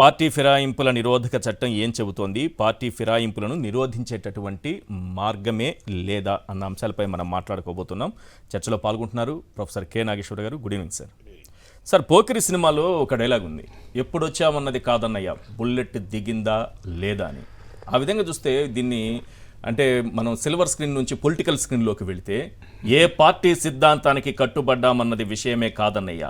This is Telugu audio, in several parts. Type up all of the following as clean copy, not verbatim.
పార్టీ ఫిరాయింపుల నిరోధక చట్టం ఏం చెబుతోంది? పార్టీ ఫిరాయింపులను నిరోధించేటటువంటి మార్గమే లేదా అన్న అంశాలపై మనం మాట్లాడుకోబోతున్నాం. చర్చలో పాల్గొంటున్నారు ప్రొఫెసర్ కె నాగేశ్వర గారు. Good evening sir. Sir, Pokiri సినిమాలో ఒక డైలాగ్ ఉంది, ఎప్పుడొచ్చామన్నది కాదన్నయ్య, బుల్లెట్ దిగిందా లేదా అని. ఆ విధంగా చూస్తే దీన్ని అంటే మనం సిల్వర్ స్క్రీన్ నుంచి పొలిటికల్ స్క్రీన్లోకి వెళితే ఏ పార్టీ సిద్ధాంతానికి కట్టుబడ్డామన్నది విషయమే కాదన్నయ్య,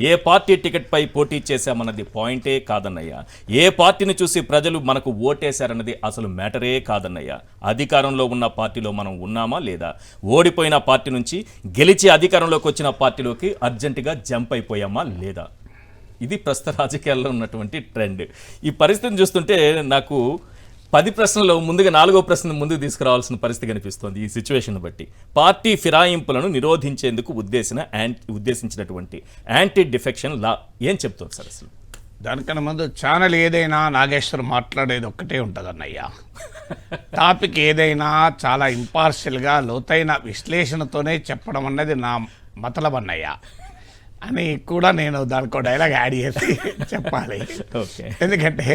ఏ పార్టీ టికెట్పై పోటీ చేశామన్నది పాయింటే కాదన్నయ్య, ఏ పార్టీని చూసి ప్రజలు మనకు ఓటేశారన్నది అసలు మ్యాటరే కాదన్నయ్య, అధికారంలో ఉన్న పార్టీలో మనం ఉన్నామా లేదా, ఓడిపోయిన పార్టీ నుంచి గెలిచి అధికారంలోకి వచ్చిన పార్టీలోకి అర్జెంటుగా జంప్ అయిపోయామా లేదా. ఇది ప్రస్తుత రాజకీయాల్లో ఉన్నటువంటి ట్రెండ్. ఈ పరిస్థితిని చూస్తుంటే నాకు 10 ప్రశ్నల్లో ముందుగా 4వ ప్రశ్న ముందుకు తీసుకురావాల్సిన పరిస్థితి కనిపిస్తోంది. ఈ సిచ్యువేషన్ బట్టి పార్టీ ఫిరాయింపులను నిరోధించేందుకు ఉద్దేశించినటువంటి యాంటీ డిఫెక్షన్ లా ఏం చెప్తుంది సార్? అసలు దానికన్నా ముందు ఛానల్ ఏదైనా నాగేశ్వర్ మాట్లాడేది ఒక్కటే ఉంటుంది అన్నయ్య. టాపిక్ ఏదైనా చాలా ఇంపార్షియల్గా లోతైన విశ్లేషణతోనే చెప్పడం అన్నది నా మతలబ్ అన్నయ్య అని కూడా నేను దానికో డైలాగ్ యాడ్ చేసి చెప్పాలి. ఎందుకంటే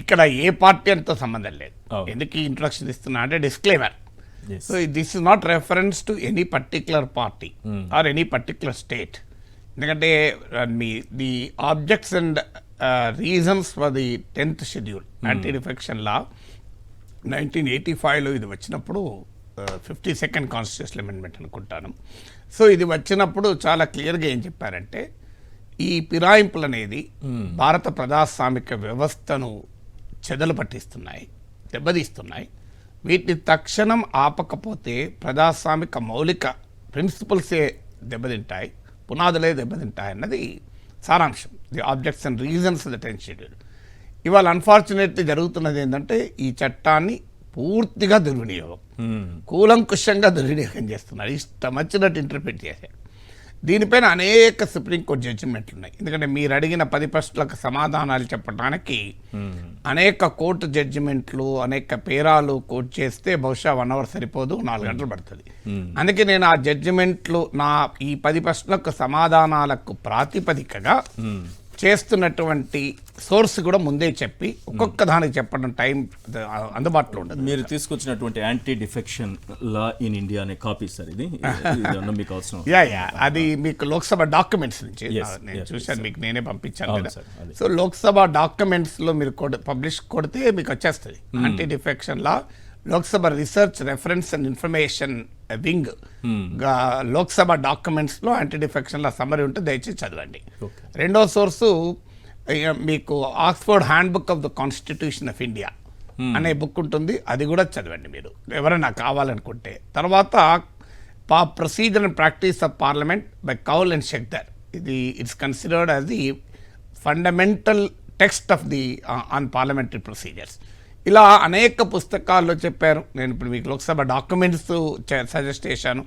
ఇక్కడ ఏ పార్టీ అంతా సంబంధం లేదు. ఎందుకు ఈ ఇంట్రొడక్షన్ ఇస్తున్నా అంటే disclaimer. So this is not reference to any particular party or any particular state. ఎందుకంటే the objects and reasons for the 10th schedule anti defection law 1985లో ఇది వచ్చినప్పుడు 52nd కాన్స్టిట్యూషనల్ అమెండ్మెంట్ అనుకుంటాను. సో ఇది వచ్చినప్పుడు చాలా క్లియర్గా ఏం చెప్పారంటే ఈ ఫిరాయింపులు అనేది భారత ప్రజాస్వామిక వ్యవస్థను చెదలు పట్టిస్తున్నాయి, దెబ్బతీస్తున్నాయి. వీటిని తక్షణం ఆపకపోతే ప్రజాస్వామిక మౌలిక ప్రిన్సిపల్సే దెబ్బతింటాయి, పునాదులే దెబ్బతింటాయి అన్నది సారాంశం. The objects and reasons the 10th schedule. ఇవాళ అన్ఫార్చునేట్లీ జరుగుతున్నది ఏంటంటే ఈ చట్టాన్ని పూర్తిగా దుర్వినియోగం, కూలంకుషంగా దుర్వినియోగం చేస్తున్నారు, ఇష్టం వచ్చినట్టు ఇంటర్ప్రిట్ చేశారు. దీనిపైన అనేక సుప్రీంకోర్టు జడ్జిమెంట్లు ఉన్నాయి. ఎందుకంటే మీరు అడిగిన 10 ప్రశ్నలకు సమాధానాలు చెప్పడానికి అనేక కోర్టు జడ్జిమెంట్లు, అనేక పేరాలు కోర్టు చేస్తే బహుశా 1 hour సరిపోదు, 4 గంటలు పడుతుంది. అందుకే నేను ఆ జడ్జిమెంట్లు ఈ 10 ప్రశ్నలకు సమాధానాలకు ప్రాతిపదికగా చేస్తున్నటువంటి సోర్స్ కూడా ముందే చెప్పి ఒక్కొక్క దానికి చెప్పడం టైం అందుబాటులో ఉండదు. మీరు తీసుకొచ్చినటువంటి anti defection law in India అనే కాపీ సార్ ఇది మీకు అవసరం? అది మీకు లోక్సభ డాక్యుమెంట్స్ నుంచి నేను చూశాను, మీకు నేనే పంపించాను కదా. సో లోక్సభ డాక్యుమెంట్స్ లో మీరు పబ్లిష్ కొడితే మీకు వచ్చేస్తుంది anti defection law. Lok Sabha research reference and information wing Lok Sabha documents లో యాంటీ డిఫెక్షన్ లా సమ్మరీ ఉంటే దయచేసి చదవండి. రెండో సోర్సు మీకు Oxford handbook of the constitution of India అనే బుక్ ఉంటుంది, అది కూడా చదవండి మీరు ఎవరైనా కావాలనుకుంటే. తర్వాత procedure and practice of parliament by Kaul and Shakdher, ఇది it's considered as the fundamental text of the on parliamentary procedures. ఇలా అనేక పుస్తకాల్లో చెప్పారు. నేను ఇప్పుడు మీకు లోక్సభ డాక్యుమెంట్స్ సజెస్ట్ చేశాను,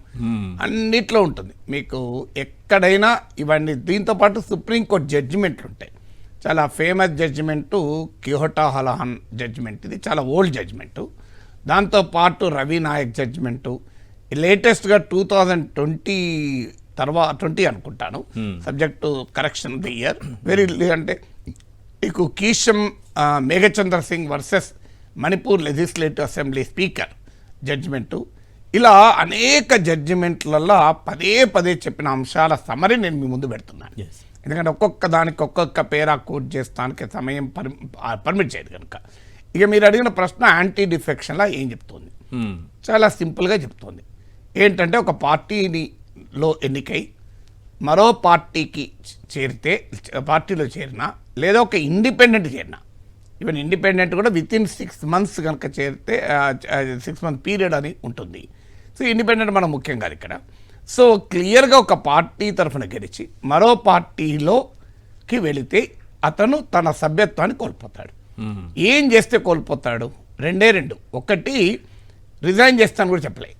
అన్నిట్లో ఉంటుంది మీకు ఎక్కడైనా ఇవన్నీ. దీంతోపాటు సుప్రీంకోర్టు జడ్జిమెంట్లు ఉంటాయి. చాలా ఫేమస్ జడ్జిమెంటు కిహోటా హలహాన్ జడ్జిమెంట్, ఇది చాలా ఓల్డ్ జడ్జిమెంటు. దాంతోపాటు రవి నాయక్ జడ్జిమెంటు, లేటెస్ట్గా 2020 అనుకుంటాను, subject correction of the year very అంటే మీకు Keisham Meghachandra Singh versus Manipur legislative assembly speaker judgement. ఇలా అనేక జడ్జిమెంట్లలో పదే చెప్పిన అంశాల సమరీ నేను మీ ముందు పెడుతున్నాను. ఎందుకంటే ఒక్కొక్క దానికి ఒక్కొక్క పేరా కోట్ చేస్తానికి సమయం పర్మిట్ చేయదు కనుక. ఇక మీరు అడిగిన ప్రశ్న యాంటీ డిఫెక్షన్లా ఏం చెప్తుంది? చాలా సింపుల్గా చెప్తుంది. ఏంటంటే ఒక పార్టీలో ఎన్నికై మరో పార్టీకి పార్టీలో చేరినా లేదా ఒక ఇండిపెండెంట్ చేరినా, ఈవెన్ ఇండిపెండెంట్ కూడా వితిన్ 6 months కనుక చేరితే 6 month పీరియడ్ అని ఉంటుంది. సో ఇండిపెండెంట్ మనం ముఖ్యం కాదు ఇక్కడ. సో క్లియర్గా ఒక పార్టీ తరఫున గెలిచి మరో పార్టీలోకి వెళితే అతను తన సభ్యత్వాన్ని కోల్పోతాడు. ఏం చేస్తే కోల్పోతాడు? 2. ఒకటి రిజైన్ చేస్తాను కూడా చెప్పలే,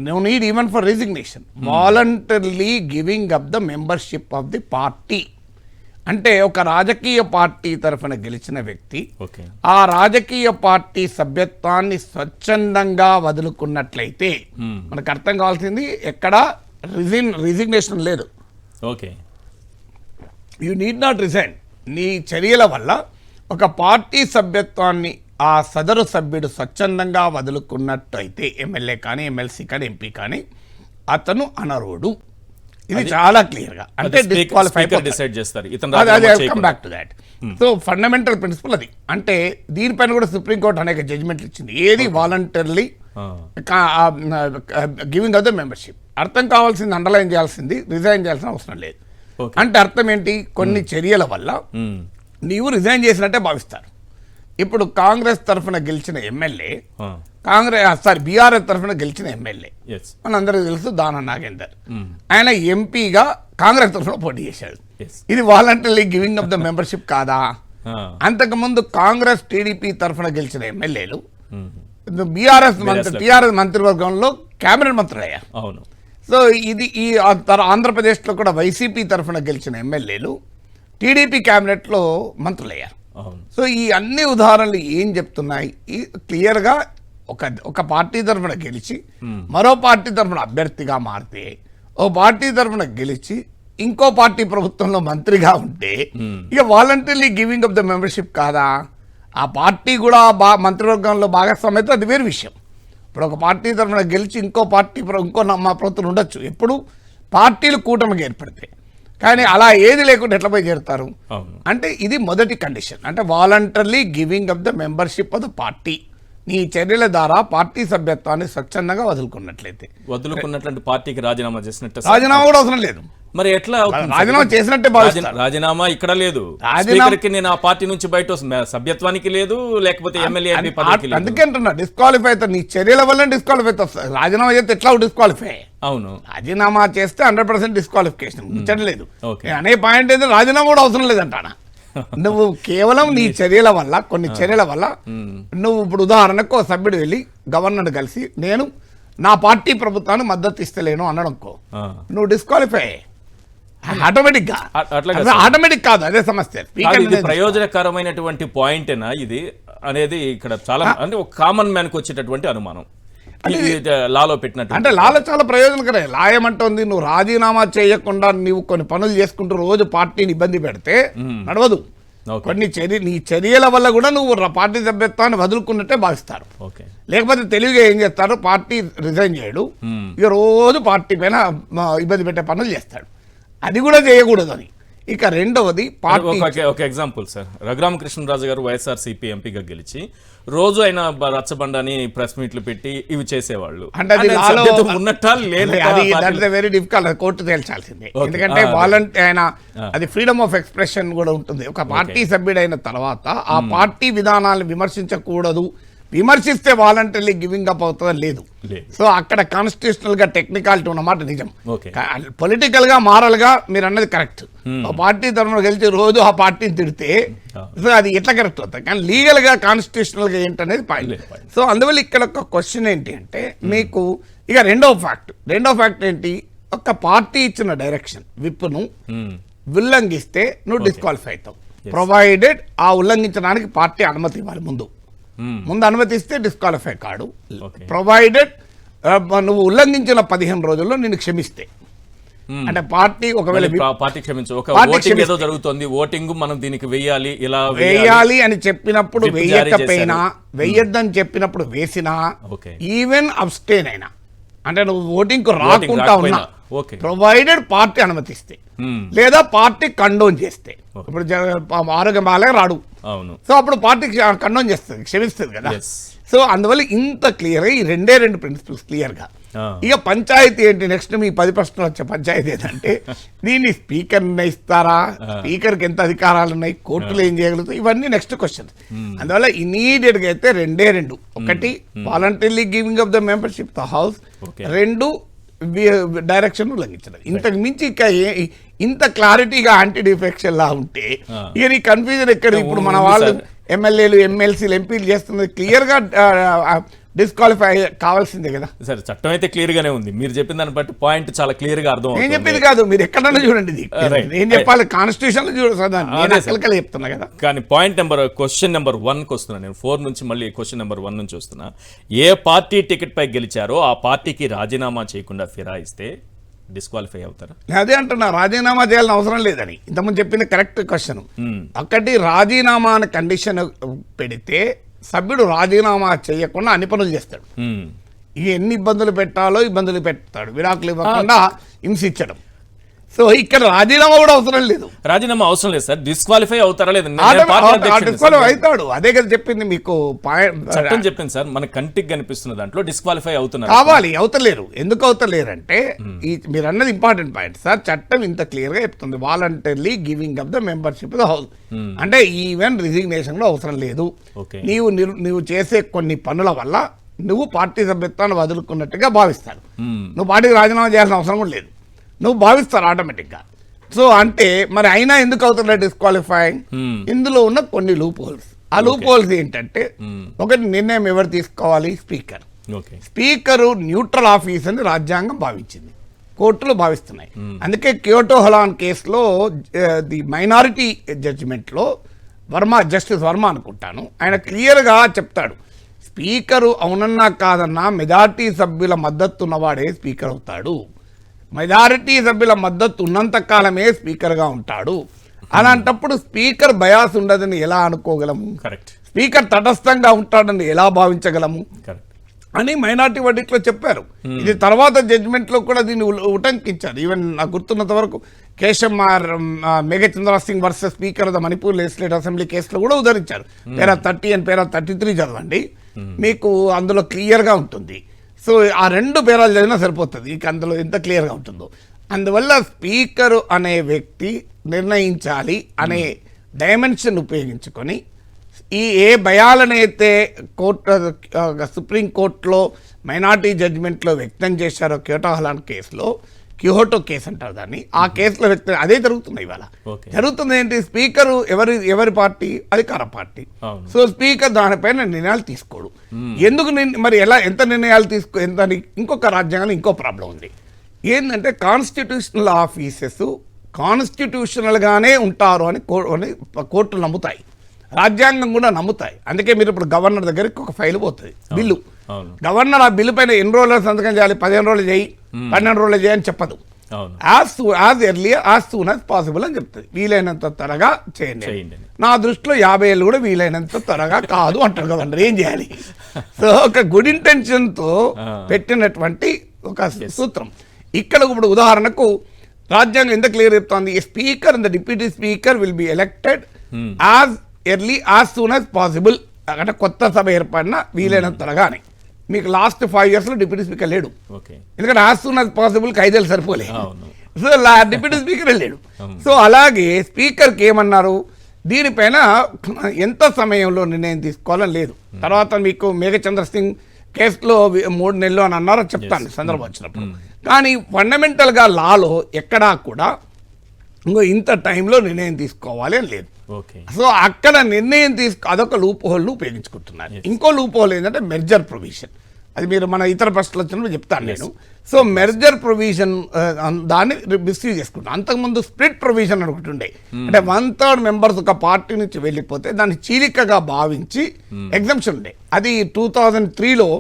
no need even for resignation, voluntarily giving up the membership of the party. అంటే ఒక రాజకీయ పార్టీ తరఫున గెలిచిన వ్యక్తి ఆ రాజకీయ పార్టీ సభ్యత్వాన్ని స్వచ్ఛందంగా వదులుకున్నట్లయితే మనకు అర్థం కావాల్సింది ఎక్కడ రిజిగ్నేషన్ లేదు. You need not resign. నీ చర్యల వల్ల ఒక పార్టీ సభ్యత్వాన్ని ఆ సదరు సభ్యుడు స్వచ్ఛందంగా వదులుకున్నట్టయితే ఎమ్మెల్యే కానీ ఎమ్మెల్సీ కానీ ఎంపీ కానీ అతను అనర్హుడు. ఇది చాలా క్లియర్ గా అంటే డిస్క్వాలిఫై డిసైడ్ చేస్తారు. Come back to that. So fundamental principal అది. అంటే దీనిపైన కూడా సుప్రీంకోర్టు అనేక జడ్జిమెంట్లు ఇచ్చింది. ఏది voluntarily giving of the membership. అర్థం కావాల్సింది, అండర్లైన్ చేయాల్సింది, రిజైన్ చేయాల్సిన అవసరం లేదు. అంటే అర్థం ఏంటి? కొన్ని చర్యల వల్ల నీవు రిజైన్ చేసినట్టే భావిస్తారు. ఇప్పుడు కాంగ్రెస్ తరఫున గెలిచిన ఎమ్మెల్యే, బీఆర్ఎస్ తరఫున గెలిచిన ఎమ్మెల్యే మనందరికీ తెలుసు దానం నాగేందర్. ఆయన ఎంపీగా కాంగ్రెస్ తరఫున పోటీ చేశాడు. ఇది voluntary giving of the membership కాదా? అంతకుముందు కాంగ్రెస్ టీడీపీ తరఫున గెలిచిన ఎమ్మెల్యేలు టీఆర్ఎస్ మంత్రివర్గంలో కేబినెట్ మంత్రులు అయ్యారు. సో ఇది ఈ ఆంధ్రప్రదేశ్లో కూడా వైసీపీ తరఫున గెలిచిన ఎమ్మెల్యేలు టీడీపీ క్యాబినెట్లో మంత్రులయ్యారు. సో ఈ అన్ని ఉదాహరణలు ఏం చెప్తున్నాయి? క్లియర్గా ఒక పార్టీ తరఫున గెలిచి మరో పార్టీ తరఫున అభ్యర్థిగా మారితే, ఓ పార్టీ తరఫున గెలిచి ఇంకో పార్టీ ప్రభుత్వంలో మంత్రిగా ఉంటే ఇక voluntary giving of the membership కాదా? ఆ పార్టీ కూడా మంత్రివర్గంలో భాగస్వామ్యం, అది వేరు విషయం. ఇప్పుడు ఒక పార్టీ తరఫున గెలిచి ఇంకో మా ప్రభుత్వం ఉండొచ్చు ఎప్పుడు పార్టీలు కూటమికి ఏర్పడితే. కానీ అలా ఏది లేకుండా ఎట్లా పోయి చేరుతారు? అంటే ఇది మొదటి కండిషన్. అంటే voluntary giving of the membership of the party. నీ చర్యల ద్వారా పార్టీ సభ్యత్వాన్ని స్వచ్ఛందంగా వదులుకున్నట్లయితే పార్టీకి రాజీనామా చేసినట్టు. రాజీనామా కూడా అవసరం లేదు. మరి ఎట్లా రాజీనామా చేసినట్టే భావిస్తారు. రాజీనామా ఇక్కడ లేదు. స్పీకర్కి నేను ఆ పార్టీ నుంచి బయట సభ్యత్వానికి లేదు, లేకపోతే ఎమ్మెల్యే అందుకే అంటున్నా డిస్క్వాలిఫై అవుతారు. నీ చర్యల వల్ల డిస్క్వాలిఫై అవుతారు. రాజీనామా చేస్తే ఎట్లా డిస్క్వాలిఫై? అవును, రాజీనామా చేస్తే 100% డిస్క్వాలిఫికేషన్ ముచ్చట్లేదు. అనే పాయింట్ అయితే రాజీనామా కూడా అవసరం లేదంటానా. నువ్వు కేవలం నీ చర్యల వల్ల, కొన్ని చర్యల వల్ల నువ్వు ఇప్పుడు ఉదాహరణకు సభ్యుడు వెళ్ళి గవర్నర్ కలిసి నేను నా పార్టీ ప్రభుత్వాన్ని మద్దతు ఇస్తలేను అనడంకో, నువ్వు డిస్క్వాలిఫై ఆటోమేటిక్ కాదు. అదే సమస్య. ప్రయోజనకరమైనటువంటి పాయింటేనా ఇది అనేది ఇక్కడ చాలా అంటే ఒక కామన్ మ్యాన్ కి వచ్చేటటువంటి అనుమానం. లాలో పెట్టినట్టు అంటే లాలో చాలా ప్రయోజనకరే. లా ఏమంటుంది? నువ్వు రాజీనామా చేయకుండా నీవు కొన్ని పనులు చేసుకుంటూ రోజు పార్టీని ఇబ్బంది పెడితే నడవదు. కొన్ని నీ చర్యల వల్ల కూడా నువ్వు పార్టీ సభ్యత్వాన్ని వదులుకున్నట్టే భావిస్తారు. లేకపోతే తెలివిగా ఏం చేస్తారు? పార్టీ రిజైన్ చేయడు, ఇక రోజు పార్టీ పైన ఇబ్బంది పెట్టే పనులు చేస్తాడు. అది కూడా చేయకూడదు అని. ఇక రెండవది పార్టీ. ఒక ఎగ్జాంపుల్ సార్, రఘురామకృష్ణరాజు గారు వైఎస్ఆర్సీపీ ఎంపీగా గెలిచి రోజు ఆయన రచ్చబండని ప్రెస్ మీట్లు పెట్టి ఇవి చేసేవాళ్ళు. అంటే అది ఉన్నట్టా లేదు, వెరీ డిఫికల్ట్. కోర్టు తేల్చాల్సిందే. ఎందుకంటే ఆయన అది ఫ్రీడమ్ ఆఫ్ ఎక్స్ప్రెషన్ కూడా ఉంటుంది. ఒక పార్టీ సభ్యుడైన తర్వాత ఆ పార్టీ విధానాలను విమర్శించకూడదు, విమర్శిస్తే వాలంటరీ గివింగ్ అప్ అవుతుందని లేదు. సో అక్కడ కాన్స్టిట్యూషనల్ గా టెక్నికాలిటీ ఉన్నమాట నిజం. పొలిటికల్ గా మారల్ గా మీరు అన్నది కరెక్ట్. పార్టీ తరఫున గెలిచి రోజు ఆ పార్టీని తిడితే సో అది ఎట్లా కరెక్ట్ అవుతుంది? కానీ లీగల్ గా కాన్స్టిట్యూషనల్ గా ఏంటనేది పాయింట్. సో అందువల్ల ఇక్కడ ఒక క్వశ్చన్ ఏంటి అంటే, మీకు ఇక రెండో ఫ్యాక్ట్ ఏంటి? ఒక పార్టీ ఇచ్చిన డైరెక్షన్ విప్ను ఉల్లంఘిస్తే నువ్వు డిస్క్వాలిఫై అవుతావు. ప్రొవైడెడ్ ఆ ఉల్లంఘించడానికి పార్టీ అనుమతి ఇవ్వాలి. ముందు అనుమతిస్తే డిస్క్వాలిఫై కాడు. ప్రొవైడెడ్ నువ్వు ఉల్లంఘించిన 15 రోజుల్లో నేను క్షమిస్తే, అంటే పార్టీ ఒకవేళ పార్టీ క్షమించు, ఏదో జరుగుతుంది, ఓటింగ్ మనం దీనికి వేయాలి అని చెప్పినప్పుడు వేయకపోయినా, వేయొద్దని చెప్పినప్పుడు వేసినా, ఈవెన్ అబ్స్టైన్ అయినా, అంటే నువ్వు ఓటింగ్ కు రాకుండా ఉన్నా, ప్రొవైడెడ్ పార్టీ అనుమతిస్తే లేదా పార్టీ కండోన్ చేస్తే. ఇప్పుడు ఆరోగ్యం బాగా రాడు, సో అప్పుడు పార్టీ కండోన్ చేస్తుంది, క్షమిస్తుంది కదా. సో అందువల్ల ఇంత క్లియర్ గా ఈ రెండు ప్రిన్సిపల్స్ క్లియర్ గా. ఇక పంచాయతీ ఏంటి? నెక్స్ట్ మీ 10 ప్రశ్నలు వచ్చే పంచాయతీ ఏంటంటే, దీన్ని స్పీకర్ నిర్ణయిస్తారా, స్పీకర్కి ఎంత అధికారాలు ఉన్నాయి, కోర్టులు ఏం చేయగలుగుతాయి, ఇవన్నీ నెక్స్ట్ క్వశ్చన్. అందువల్ల ఇమీడియట్ గా అయితే రెండు, ఒకటి voluntary giving of the membership the house, రెండు డైరెక్షన్ ఉల్లంఘించడం. ఇంతకు మించి ఇక ఇంత క్లారిటీగా యాంటీ డిఫెక్షన్ లా ఉంటే ఇక నీ కన్ఫ్యూజన్ ఎక్కడ? ఇప్పుడు మన వాళ్ళు ఎమ్మెల్యేలు, ఎమ్మెల్సీలు, ఎంపీలు చేస్తున్నది క్లియర్ గా డిస్క్వాలిఫై కావాల్సిందే కదా. సరే, చట్టం అయితే క్లియర్ గానే ఉంది. మీరు చెప్పిన దాన్ని బట్టి పాయింట్ చాలా క్లియర్ గా అర్థం. నేను చెప్పింది కాదు, మీరు ఎక్కడన్నా చూడండి. ఇది నేను చెప్పాలి, కాన్స్టిట్యూషన్ లో చూడండి చెప్తున్నా కదా. కానీ క్వశ్చన్ నెంబర్ 1కి వస్తున్నా నేను. 4 నుంచి మళ్ళీ క్వశ్చన్ నెంబర్ 1 నుంచి వస్తున్నా. ఏ పార్టీ టికెట్ పై గెలిచారో ఆ పార్టీకి రాజీనామా చేయకుండా ఫిరాయిస్తే డిస్క్వాలిఫై అవుతారా? అదే అంటున్నా, రాజీనామా చేయాలని అవసరం లేదని. ఇంతకుముందు చెప్పింది కరెక్ట్ క్వశ్చన్. ఒకటి, రాజీనామా అనే కండిషన్ పెడితే సభ్యుడు రాజీనామా చేయకుండా అన్ని పనులు చేస్తాడు. ఎన్ని ఇబ్బందులు పెట్టాలో ఇబ్బందులు పెడతాడు, విడాకులు ఇవ్వకుండా హింసించడం. సో ఇక్కడ రాజీనామా కూడా అవసరం లేదు. రాజీనామా అవసరం లేదు సార్, డిస్క్వాలిఫై అవుతారా లేదా డిస్క్వాలిఫై అవుతాడు. అదే కదా చెప్పింది మీకు. చట్టం చెప్పింది సార్, మన కంటికి కనిపిస్తున్న దాంట్లో డిస్క్వాలిఫై అవుతున్నారు. కావాలి, అవుతలేరు. ఎందుకు అవుతలేరు అంటే మీరు అన్నది ఇంపార్టెంట్ పాయింట్ సార్. చట్టం ఇంత క్లియర్ గా చెప్తుంది, voluntarily giving up the membership the house. అంటే ఈవెన్ రిజిగ్నేషన్ కూడా అవసరం లేదు. నీవు చేసే కొన్ని పనుల వల్ల నువ్వు పార్టీ సభ్యత్వాన్ని వదులుకున్నట్టుగా భావిస్తాడు. నువ్వు పార్టీకి రాజీనామా చేయాల్సిన అవసరం కూడా లేదు, నువ్వు భావిస్తారు ఆటోమేటిక్గా. సో అంటే మరి అయినా ఎందుకు అవుతున్నాడు డిస్క్వాలిఫైయింగ్? ఇందులో ఉన్న కొన్ని లూప్ హోల్స్. ఆ లూప్ హోల్స్ ఏంటంటే, ఒకటి, నిర్ణయం ఎవరు తీసుకోవాలి? స్పీకర్. స్పీకరు న్యూట్రల్ ఆఫీస్ అని రాజ్యాంగం భావించింది, కోర్టులు భావిస్తున్నాయి. అందుకే క్యోటో హలాన్ కేసులో ది మైనారిటీ జడ్జిమెంట్లో జస్టిస్ వర్మ అనుకుంటాను, ఆయన క్లియర్గా చెప్తాడు, స్పీకరు అవునన్నా కాదన్నా మెజారిటీ సభ్యుల మద్దతు ఉన్నవాడే స్పీకర్ అవుతాడు, మెజారిటీ సభ్యుల మద్దతు ఉన్నంత కాలమే స్పీకర్గా ఉంటాడు. అలాంటప్పుడు స్పీకర్ బయాస్ ఉండదని ఎలా అనుకోగలము? స్పీకర్ తటస్థంగా ఉంటాడని ఎలా భావించగలము అని మైనారిటీ వర్డిక్ట్లో చెప్పారు. ఇది తర్వాత జడ్జిమెంట్లో కూడా దీన్ని ఉటంకించారు. ఈవెన్ నాకు గుర్తున్నంత వరకు Keshav Meghachandra Singh versus speaker of the Manipur legislative assembly కేసులో కూడా ఉదరించారు. పేరా 30 అండ్ పేరా 33 చదవండి, మీకు అందులో క్లియర్గా ఉంటుంది. సో ఆ 2 పేరాలు చదివినా సరిపోతుంది, ఇక అందులో ఎంత క్లియర్గా ఉంటుందో. అందువల్ల స్పీకరు అనే వ్యక్తి నిర్ణయించాలి అనే డైమెన్షన్ ఉపయోగించుకొని ఏ భయాలనైతే సుప్రీంకోర్టులో మైనార్టీ జడ్జిమెంట్లో వ్యక్తం చేశారో క్యోటో హలాన్ కేసులో, క్యోటో కేసు అంటారు దాన్ని, ఆ కేసులో వ్యక్తం అదే జరుగుతుంది ఇవాళ. జరుగుతుంది ఏంటి? స్పీకరు ఎవరి పార్టీ? అధికార పార్టీ. సో స్పీకర్ దానిపైన నిర్ణయాలు తీసుకోడు. ఎందుకు మరి ఎంత నిర్ణయాలు ఎంత? ఇంకొక రాజ్యాంగంలో ఇంకో ప్రాబ్లం ఉంది. ఏంటంటే కాన్స్టిట్యూషనల్ ఆఫీసెస్ కాన్స్టిట్యూషనల్గానే ఉంటారు అని కోర్టులు నమ్ముతాయి, రాజ్యాంగం కూడా నమ్ముతాయి. అందుకే మీరు ఇప్పుడు గవర్నర్ దగ్గరికి ఒక ఫైల్ పోతుంది, బిల్లు. గవర్నర్ ఆ బిల్లు పైన ఎన్ని రోజులు సంతకం చేయాలి? 15 రోజులు చేయి, 12 రోజులు చేయి అని చెప్పదు. As earlier as soon as possible అని చెప్తుంది. వీలైనంత త్వరగా చేయండి. నా దృష్టిలో 50 ఏళ్ళు కూడా వీలైనంత త్వరగా కాదు అంటారు గవర్నర్. ఏం చేయాలి? సో ఒక గుడ్ ఇంటెన్షన్తో పెట్టినటువంటి ఒక సూత్రం. ఇక్కడ ఇప్పుడు ఉదాహరణకు రాజ్యాంగం ఎంత క్లియర్ చెప్తోంది? Speaker and the deputy speaker will be elected as early as soon as possible. అంటే కొత్త సభ ఏర్పడిన వీలైనంత త్వరగా అని. మీకు లాస్ట్ 5 years డిప్యూటీ స్పీకర్ లేడు, ఎందుకంటే యాజ్ సూన్ యాజ్ పాసిబుల్ 5 ఏళ్ళు సరిపోలే. సో డిప్యూటీ స్పీకర్ లేడు. సో అలాగే స్పీకర్కి ఏమన్నారు? దీనిపైన ఎంత సమయంలో నిర్ణయం తీసుకోవాలని లేదు. తర్వాత మీకు మేఘచంద్ర సింగ్ కేసులో 3 నెలలు అని అన్నారో చెప్తాను సందర్భం వచ్చినప్పుడు. కానీ ఫండమెంటల్గా లాలో ఎక్కడా కూడా ఇంత టైంలో నిర్ణయం తీసుకోవాలి అని లేదు. సో అక్కడ నిర్ణయం అదొక లూప్ హోల్ను ఉపయోగించుకుంటున్నారు. ఇంకో లూప్ హోల్ ఏంటంటే మెర్జర్ ప్రొవిజన్. అది మీరు మన ఇతర ప్రశ్నలు వచ్చినప్పుడు చెప్తాను నేను. సో మెర్జర్ ప్రొవిజన్ దాన్ని మిస్యూజ్ చేసుకుంటాం. అంతకుముందు స్ప్లిట్ ప్రొవిజన్ అని ఒకటి ఉండే, అంటే 1/3 మెంబర్స్ ఒక పార్టీ నుంచి వెళ్ళిపోతే దాన్ని చీలికగా భావించి ఎగ్జంప్షన్ ఉండే. అది 2003లో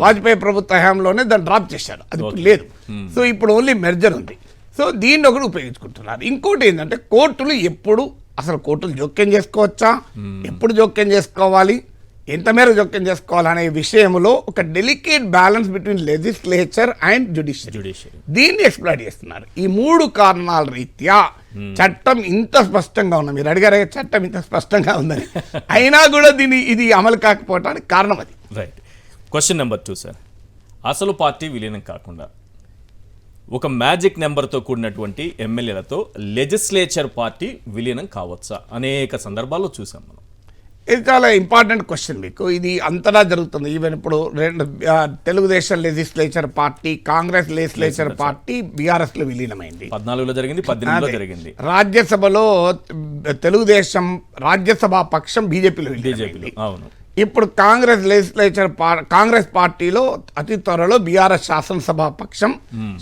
వాజ్పేయి ప్రభుత్వ హయాంలోనే దాన్ని డ్రాప్ చేశారు, అది ఇప్పుడు లేదు. సో ఇప్పుడు ఓన్లీ మెర్జర్ ఉంది. సో దీన్ని ఒకటి ఉపయోగించుకుంటున్నారు. ఇంకోటి ఏంటంటే కోర్టులు ఎప్పుడు అసలు కోర్టులు జోక్యం చేసుకోవచ్చా, ఎప్పుడు జోక్యం చేసుకోవాలి, ఎంత మేర జోక్యం చేసుకోవాలనే విషయంలో ఒక delicate balance between legislature and judiciary, దీన్ని ఎక్స్ప్లైట్ చేస్తున్నారు. ఈ 3 కారణాల రీత్యా చట్టం ఇంత స్పష్టంగా ఉంది. మీరు అడిగారే చట్టం ఇంత స్పష్టంగా ఉందని, అయినా కూడా ఇది అమలు కాకపోవడానికి కారణం అది. రైట్. క్వశ్చన్ నెంబర్ 2 సార్, అసలు పార్టీ విలీనం కాకుండా ఒక మ్యాజిక్ నెంబర్తో కూడినటువంటి ఎమ్మెల్యేలతో లెజిస్లేచర్ పార్టీ విలీనం కావచ్చా? అనేక సందర్భాల్లో చూసాం మనం. ఇది చాలా ఇంపార్టెంట్ క్వశ్చన్. మీకు ఇది అంతటా జరుగుతుంది. ఈవెన్ ఇప్పుడు Telugu Desam legislature party, Congress legislature party బీఆర్ఎస్లో విలీనమైంది. 14లో జరిగింది, 18లో జరిగింది. రాజ్యసభలో తెలుగుదేశం రాజ్యసభ పక్షం బీజేపీలో విలీనమైంది. అవును. ఇప్పుడు కాంగ్రెస్ లెజిస్లేచర్ కాంగ్రెస్ పార్టీలో అతి త్వరలో బీఆర్ఎస్ శాసనసభ పక్షం,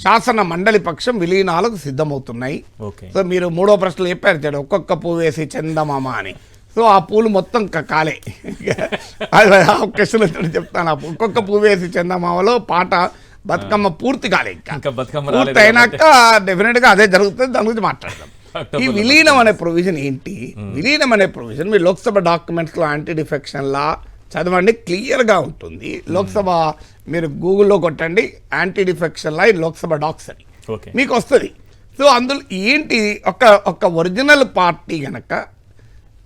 శాసన మండలి పక్షం విలీనాలకు సిద్ధమవుతున్నాయి. సో మీరు 3వ ప్రశ్నలు చెప్పారు, ఒక్కొక్క పువ్వు వేసి చందమామ అని. సో ఆ పూలు మొత్తం కాలే. క్వశ్చన్ చెప్తాను. ఒక్కొక్క పువ్వు వేసి చందమామలో పాట బతుకమ్మ పూర్తి కాలే ఇంకా బతుకమ్మ పూర్తి రాలేదు అయినాక డెఫినెట్ గా అదే జరుగుతుంది, దాని గురించి మాట్లాడదాం. ఈ విలీనం అనే ప్రొవిజన్ ఏంటి? విలీనం అనే ప్రొవిజన్ మీరు లోక్సభ డాక్యుమెంట్స్ లో యాంటీ డిఫెక్షన్ లా చదవండి, క్లియర్ గా ఉంటుంది. లోక్సభ మీరు గూగుల్లో కొట్టండి anti defection law Lok Sabha docs అని ఓకే మీకు వస్తుంది. సో అందులో ఏంటి, ఒక ఒరిజినల్ పార్టీ గనక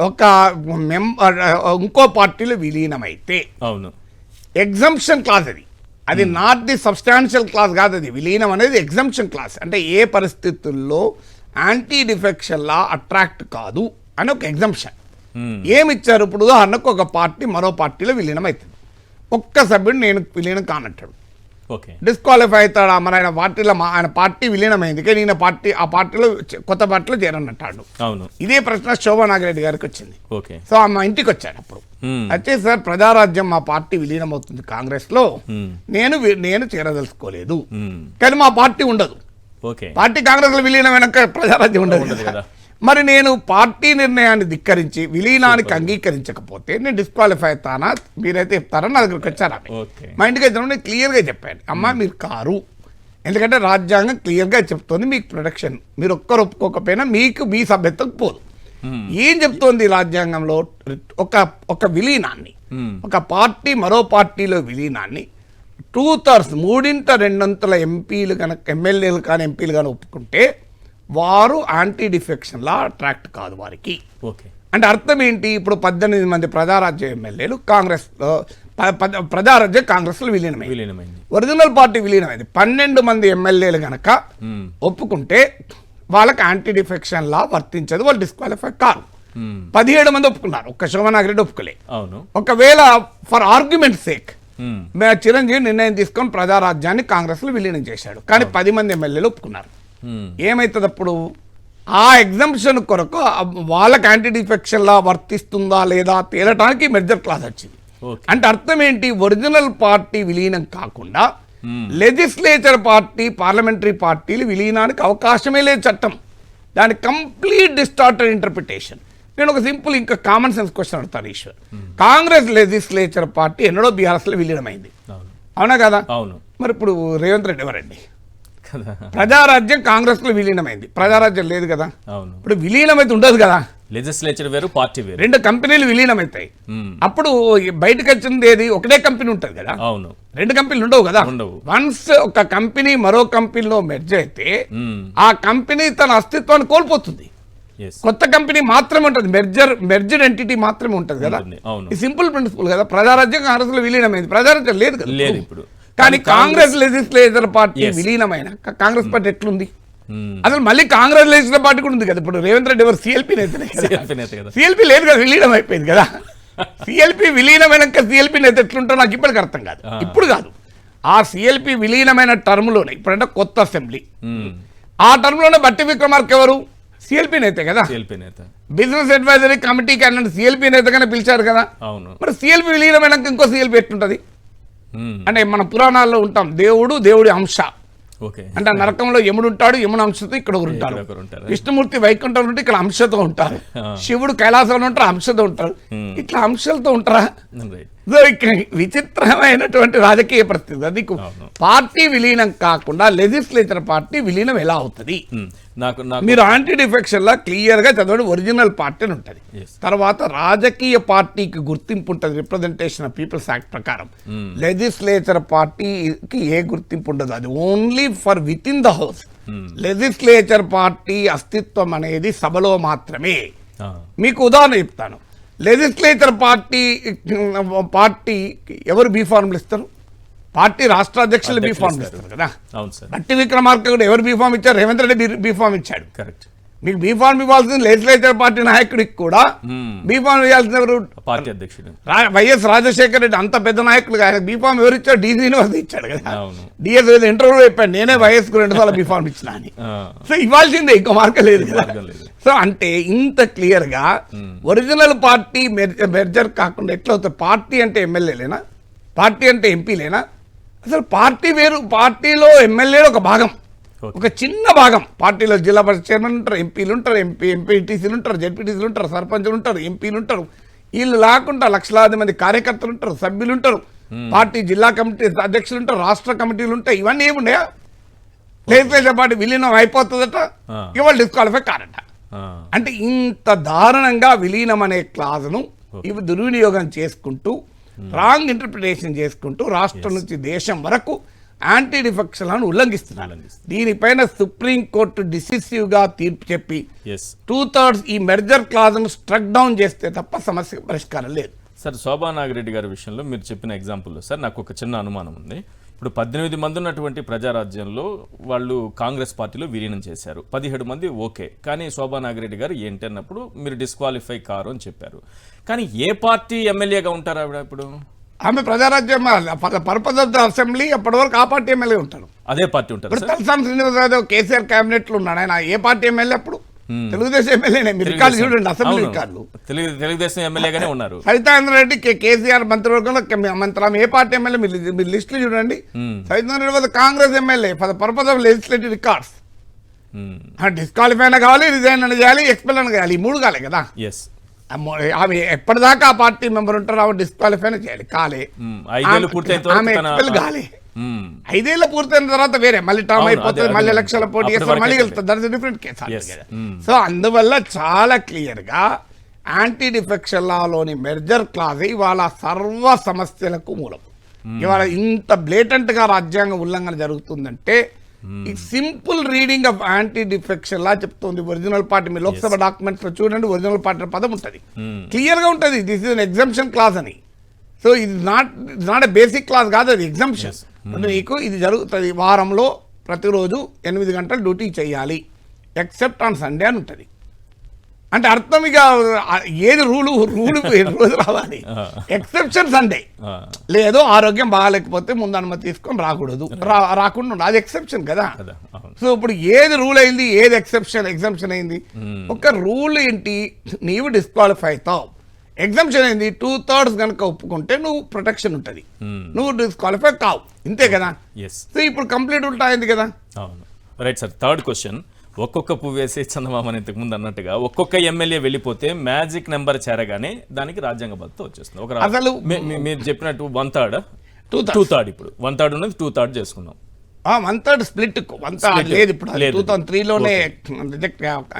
ఒక ఇంకో పార్టీలో విలీనమైతే అవును ఎగ్జంప్షన్ క్లాస్ అది నాట్ ది సబ్స్టాన్షియల్ క్లాస్ కాదు, అది విలీనం అనేది ఎగ్జంప్షన్ క్లాస్. అంటే ఏ పరిస్థితుల్లో యాంటీ డిఫెక్షన్ లా అట్రాక్ట్ కాదు అని ఒక ఎగ్జంప్షన్ ఏమి ఇచ్చారు. ఇప్పుడు ఉదాహరణకు ఒక పార్టీ మరో పార్టీలో విలీనం అవుతుంది, ఒక్క సభ్యుడు నేను విలీనం కానంటాడు, ఓకే డిస్క్వాలిఫై అవుతాడు. మరి ఆయన పార్టీ విలీనమైంది కానీ ఈయన ఆ పార్టీలో కొత్త పార్టీలో చేరనంటాడు. అవును ఇదే ప్రశ్న శోభా నాగిరెడ్డి గారికి వచ్చింది. ఓకే సో మా ఇంటికి వచ్చాడు అప్పుడు, వచ్చే సార్ ప్రజారాజ్యం మా పార్టీ విలీనం అవుతుంది కాంగ్రెస్ లో, నేను చేరదలుచుకోలేదు కానీ మా పార్టీ ఉండదు. ఓకే పార్టీ కాంగ్రెస్ లో విలీనం వెనక ప్రజారాజ్యం ఉండదు కదా. మరి నేను పార్టీ నిర్ణయాన్ని ధిక్కరించి విలీనానికి అంగీకరించకపోతే నేను డిస్క్వాలిఫై అవుతానా, మీరైతే చెప్తారని నా దగ్గరికి వచ్చారు ఆమె. మా ఇంటికి వచ్చినప్పుడు నేను క్లియర్గా చెప్పాను, అమ్మా మీరు కారు, ఎందుకంటే రాజ్యాంగం క్లియర్గా చెప్తోంది మీకు ప్రొటెక్షన్, మీరు ఒక్కరు ఒప్పుకోకపోయినా మీకు మీ సభ్యత్వం పోదు. ఏం చెప్తోంది రాజ్యాంగంలో, ఒక విలీనాన్ని, ఒక పార్టీ మరో పార్టీలో విలీనాన్ని 2/3 3/2 ఎంపీలు కనుక ఎమ్మెల్యేలు కానీ ఎంపీలు కానీ ఒప్పుకుంటే వారు యాంటీ డిఫెక్షన్ లా అట్రాక్ట్ కాదు వారికి. ఓకే అంటే అర్థం ఏంటి, ఇప్పుడు 18 మంది ప్రజారాజ్య ఎమ్మెల్యేలు కాంగ్రెస్ ప్రజారాజ్య కాంగ్రెస్ లో విలీనమైంది, ఒరిజినల్ పార్టీ విలీనమైంది. 12 మంది ఎమ్మెల్యేలు గనక ఒప్పుకుంటే వాళ్ళకి యాంటీ డిఫెక్షన్ లా వర్తించదు, వాళ్ళు డిస్క్వాలిఫై కారు. 17 మంది ఒప్పుకున్నారు, ఒక్క శోభా నాగిరెడ్డి ఒప్పుకోలే. ఒకవేళ ఫర్ ఆర్గ్యుమెంట్ సేక్ చిరంజీవి నిర్ణయం తీసుకొని ప్రజారాజ్యాన్ని కాంగ్రెస్ లో విలీనం చేశాడు, కానీ 10 మంది ఎమ్మెల్యేలు ఒప్పుకున్నారు. ఏమైతుంది అప్పుడు, ఆ ఎగ్జంప్షన్ కొరకు వాళ్ళకి యాంటీ డిఫెక్షన్ లా వర్తిస్తుందా లేదా తేలటానికి మెర్జర్ క్లాస్ వచ్చింది. అంటే అర్థం ఏంటి, ఒరిజినల్ పార్టీ విలీనం కాకుండా లెజిస్లేచర్ పార్టీ పార్లమెంటరీ పార్టీలు విలీనానికి అవకాశమే లేదు చట్టం, దాని కంప్లీట్ డిస్టార్టెడ్ ఇంటర్ప్రిటేషన్. నేను ఒక సింపుల్ ఇంకా కామన్ సెన్స్ క్వశ్చన్ అడుగుతాను ఈశ్వర్, కాంగ్రెస్ లెజిస్లేచర్ పార్టీ ఎన్నడో బీఆర్ఎస్ లో విలీనమైంది, అవునా కదా? అవును. మరి ఇప్పుడు రేవంత్ రెడ్డి ఎవరండి? ప్రజారాజ్యం కాంగ్రెస్ లో విలీనమైంది, ప్రజారాజ్యం లేదు కదా. ఇప్పుడు విలీనమైతే ఉండదు కదా, లెజిస్లేచర్ వేరు పార్టీ వేరు, 2 కంపెనీలు విలీనమవుతాయి. అప్పుడు బయటకు వచ్చింది ఏది, ఒకటే కంపెనీ ఉంటుంది కదా. అవును, 2 కంపెనీలు ఉండవు కదా. వన్స్ ఒక కంపెనీ మరో కంపెనీలో మెర్జ్ అయితే ఆ కంపెనీ తన అస్తిత్వాన్ని కోల్పోతుంది, కొత్త కంపెనీ మాత్రమే ఉంటుంది, మెర్జర్ ఎంటిటీ మాత్రమే ఉంటుంది కదా. ఈ సింపుల్ ప్రిన్సిపల్ కదా. ప్రజారాజ్యం కాంగ్రెస్ లో విలీనమైంది, ప్రజారాజ్యం లేదు కదా ఇప్పుడు. కానీ కాంగ్రెస్ లెజిస్లేచర్ పార్టీ విలీనమైన కాంగ్రెస్ పార్టీ ఎట్లుంది అసలు? మళ్ళీ కాంగ్రెస్ లెజిస్లేచర్ పార్టీ కూడా ఉంది కదా. ఇప్పుడు రేవంత్ రెడ్డి ఎవరు, సిఎల్పీ నేతనే కదా. సిఎల్పీ లేదు కదా, విలీనం అయిపోయింది కదా. సిఎల్పీ విలీనమైనాక సిఎల్పీ నేత ఎట్లుంటో నాకు ఇప్పటికి అర్థం కాదు. ఇప్పుడు కాదు, ఆ సిఎల్పీ విలీనమైన టర్మ్లోనే, ఇప్పుడంటే కొత్త అసెంబ్లీ, ఆ టర్మ్లోనే బట్టి విక్రమార్క ఎవరు, సిఎల్పీ నేత కదా. బిజినెస్ అడ్వైజరీ కమిటీకి అన్నట్టు సిఎల్పీ నేతగానే పిలిచారు కదా. మరి సిఎల్పీ విలీనమైనాక ఇంకో సిఎల్పీ ఎట్లుంటది? అంటే మన పురాణాల్లో ఉంటాం, దేవుడి అంశ అంటే నరకంలో యముడు ఉంటాడు, యముడు అంశతో ఇక్కడ ఉంటారు. విష్ణుమూర్తి వైకుంఠంలో ఉంటే ఇక్కడ అంశతో ఉంటారు, శివుడు కైలాసంలో ఉంటారు, అంశతో ఉంటారు. ఇట్లా అంశాలతో ఉంటారా? విచిత్రమైనటువంటి రాజకీయ పరిస్థితి. అది పార్టీ విలీనం కాకుండా లెజిస్లేచర్ పార్టీ విలీనం ఎలా అవుతుంది? మీరు యాంటీ డిఫెక్షన్ లా క్లియర్ గా చదవండి, ఒరిజినల్ పార్టీ అని ఉంటుంది. తర్వాత రాజకీయ పార్టీకి గుర్తింపు ఉంటుంది రిప్రజెంటేషన్ ఆఫ్ పీపుల్స్ యాక్ట్ ప్రకారం. లెజిస్లేచర్ పార్టీకి ఏ గుర్తింపు ఉండదు, అది only for with in the house. Legislature party అస్తిత్వం అనేది సభలో మాత్రమే. మీకు ఉదాహరణ చెప్తాను, లెజిస్లేచర్ పార్టీ ఎవరు బీ ఫార్ములు ఇస్తారు? పార్టీ రాష్ట్ర అధ్యక్షులు బీ ఫార్మ్ ఇస్తారు కదా. బట్టి విక్రమార్క కూడా ఎవరు బీ ఫార్మ్ ఇచ్చారు? రేవంత్ రెడ్డి బీ ఫార్మ్ ఇచ్చాడు. మీకు బీ ఫార్మ్ ఇవ్వాల్సింది లెజిస్లేచర్ పార్టీ నాయకుడికి కూడా బీ ఫార్మ్ ఇవ్వాల్సిన ఎవరు? పార్టీ అధ్యక్షుడు వైఎస్ రాజశేఖర రెడ్డి. అంత పెద్ద నాయకుడు ఆయన బీ ఫార్మ్ ఎవరు ఇచ్చారు? డి శ్రీనివాస్ ఇచ్చాడు కదా. డిఎస్ ఇంటర్వ్యూ చెప్పాను, నేనే వైఎస్ కు 2 సార్లు బీ ఫార్మ్ ఇచ్చిన అని. సో ఇవ్వాల్సిందే, ఇంకో మార్గం లేదు కదా. సో అంటే ఇంత క్లియర్ గా ఒరిజినల్ పార్టీ మెర్జర్ కాకుండా ఎట్లా అవుతుంది? పార్టీ అంటే ఎమ్మెల్యేలేనా? పార్టీ అంటే ఎంపీలేనా? అసలు పార్టీ వేరు, పార్టీలో ఎమ్మెల్యేలు ఒక భాగం, ఒక చిన్న భాగం. పార్టీలో జిల్లా పరిషత్ చైర్మన్ ఉంటారు, ఎంపీలు ఉంటారు, ఎంపీటీసీలు ఉంటారు, జెడ్పీటీసీలు ఉంటారు, సర్పంచులు ఉంటారు, ఎంపీలు ఉంటారు. వీళ్ళు లేకుండా లక్షలాది మంది కార్యకర్తలు ఉంటారు, సభ్యులు ఉంటారు. పార్టీ జిల్లా కమిటీ అధ్యక్షులు ఉంటారు, రాష్ట్ర కమిటీలు ఉంటాయి, ఇవన్నీ ఏమున్నాయా? లెజిస్లేటివ్ పార్టీ విలీనం అయిపోతుందట, ఇవాళ డిస్క్వాలిఫై కారట. అంటే ఇంత దారుణంగా విలీనం అనే క్లాజ్ను ఇవి దుర్వినియోగం చేసుకుంటూ రాంగ్ ఇంటర్ప్రిటేషన్ చేసుకుంటూ రాష్ట్రం నుంచి దేశం వరకు యాంటీ డిఫెక్షన్లను ఉల్లంఘిస్తున్నారు. దీనిపైన సుప్రీంకోర్టు డిసిసివ్ గా తీర్పు చెప్పి 2/3 ఈ మెర్జర్ క్లాజ్ ను స్ట్రక్ డౌన్ చేస్తే తప్ప సమస్య పరిష్కారం లేదు. సార్, శోభా నాగిరెడ్డి గారి విషయంలో మీరు చెప్పిన ఎగ్జాంపుల్లో సార్ నాకు ఒక చిన్న అనుమానం ఉంది. ఇప్పుడు 18 మంది ఉన్నటువంటి ప్రజారాజ్యంలో వాళ్ళు కాంగ్రెస్ పార్టీలో విలీనం చేశారు, 17 మంది ఓకే, కానీ శోభా నాగిరెడ్డి గారు ఏంటి అన్నప్పుడు మీరు డిస్క్వాలిఫై కారు అని చెప్పారు. కానీ ఏ పార్టీ ఎమ్మెల్యేగా ఉంటారు ఆవిడ? ఇప్పుడు ఆమె Praja Rajyam purpose of the assembly, అప్పటి వరకు ఆ పార్టీ ఎమ్మెల్యే ఉంటారు, అదే పార్టీ ఉంటారు. ఇప్పుడు తలసాని శ్రీనివాస్ యాదవ్ కేసీఆర్ క్యాబినెట్ లో ఉన్నాడు, ఆయన ఏ పార్టీ ఎమ్మెల్యే? అప్పుడు తెలుగుదేశం ఎమ్మెల్యేనే. మీరు రికార్డు చూడండి, అసెంబ్లీ రికార్డులు తెలుగుదేశం ఎమ్మెల్యేగానే ఉన్నారు. సవితానంద రెడ్డి కేసీఆర్ మంత్రివర్గంలో మంత్రి, ఏ పార్టీ ఎమ్మెల్యే? మీరు లిస్టులు చూడండి. Savitananda Reddy Congress MLA for the purpose of legislative records. Disqualify అయినా కావాలి, రిజైన్ అని చేయాలి, ఎక్స్పెల్ అని చేయాలి, ఈ 3 కాలే కదా. ఆమె ఎప్పటిదాకా ఆ పార్టీ మెంబర్ ఉంటారు, ఆమె డిస్క్వాలిఫై చేయాలి, కాలే. ఆమె ఎక్స్పెల్ కాలే. 5 ఏళ్ళు పూర్తయిన తర్వాత వేరే మళ్ళీ టర్మ్ అయిపోతుంది, మళ్ళీ ఎలక్షన్ల పోటీ చేస్తారు, మళ్ళీ వెళ్తారు. That is different case. So అందువల్ల చాలా క్లియర్ గా యాంటీ డిఫెక్షన్ లాలోని మెర్జర్ క్లాజ్ ఇవాళ సర్వ సమస్యలకు మూలం. ఇవాళ ఇంత బ్లేటెంట్ గా రాజ్యాంగ ఉల్లంఘన జరుగుతుందంటే ఈ simple reading of anti defection law చెప్తుంది. ఒరిజినల్ పార్టీ మీ లోక్సభ డాక్యుమెంట్స్ లో చూడండి, ఒరిజినల్ పార్టీ పదం ఉంటుంది, క్లియర్ గా ఉంటుంది, this is an exemption clause అని. సో ఇది నాట్ ఎ బేసిక్ క్లాజ్ కాదు, అది ఎగ్జంప్షన్. నీకు ఇది జరుగుతుంది, వారంలో ప్రతిరోజు 8 గంటలు డ్యూటీ చేయాలి, ఎక్సెప్ట్ ఆన్ సండే అని ఉంటుంది. అంటే అర్థం ఇక ఏది రూలు రోజు రావాలి, ఎక్సెప్షన్ సండే. లేదు ఆరోగ్యం బాగాలేకపోతే ముందు అనుమతి తీసుకొని రాకూడదు, రాకుండా ఉండదు, అది ఎక్సెప్షన్ కదా. సో ఇప్పుడు ఏది రూల్ అయింది, ఏది ఎగ్జంప్షన్ అయింది? ఒక రూల్ ఏంటి, నీవు డిస్క్వాలిఫై అవుతావు. ఎగ్జంప్షన్ అయింది, 2/3 కనుక ఒప్పుకుంటే నువ్వు ప్రొటెక్షన్ ఉంటుంది, నువ్వు డిస్క్వాలిఫై కావు, ఇంతే కదా. సో ఇప్పుడు కంప్లీట్ ఉల్టా అయింది కదా. Right sir, third question. ఒక్కొక్క పువ్వు వేసే చందమామని ఇంతకు ముందు అన్నట్టుగా ఒక్కొక్క ఎమ్మెల్యే వెళ్ళిపోతే మ్యాజిక్ నెంబర్ చేరగానే దానికి రాజ్యాంగ బద్దత వచ్చేస్తుంది. అసలు మీరు చెప్పినట్టు 1/3 2/3, ఇప్పుడు 1/3 ఉన్నది 2/3 చేసుకున్నాం. 1/3 స్ప్లిట్ లేదు, ఇప్పుడు 2003లోనే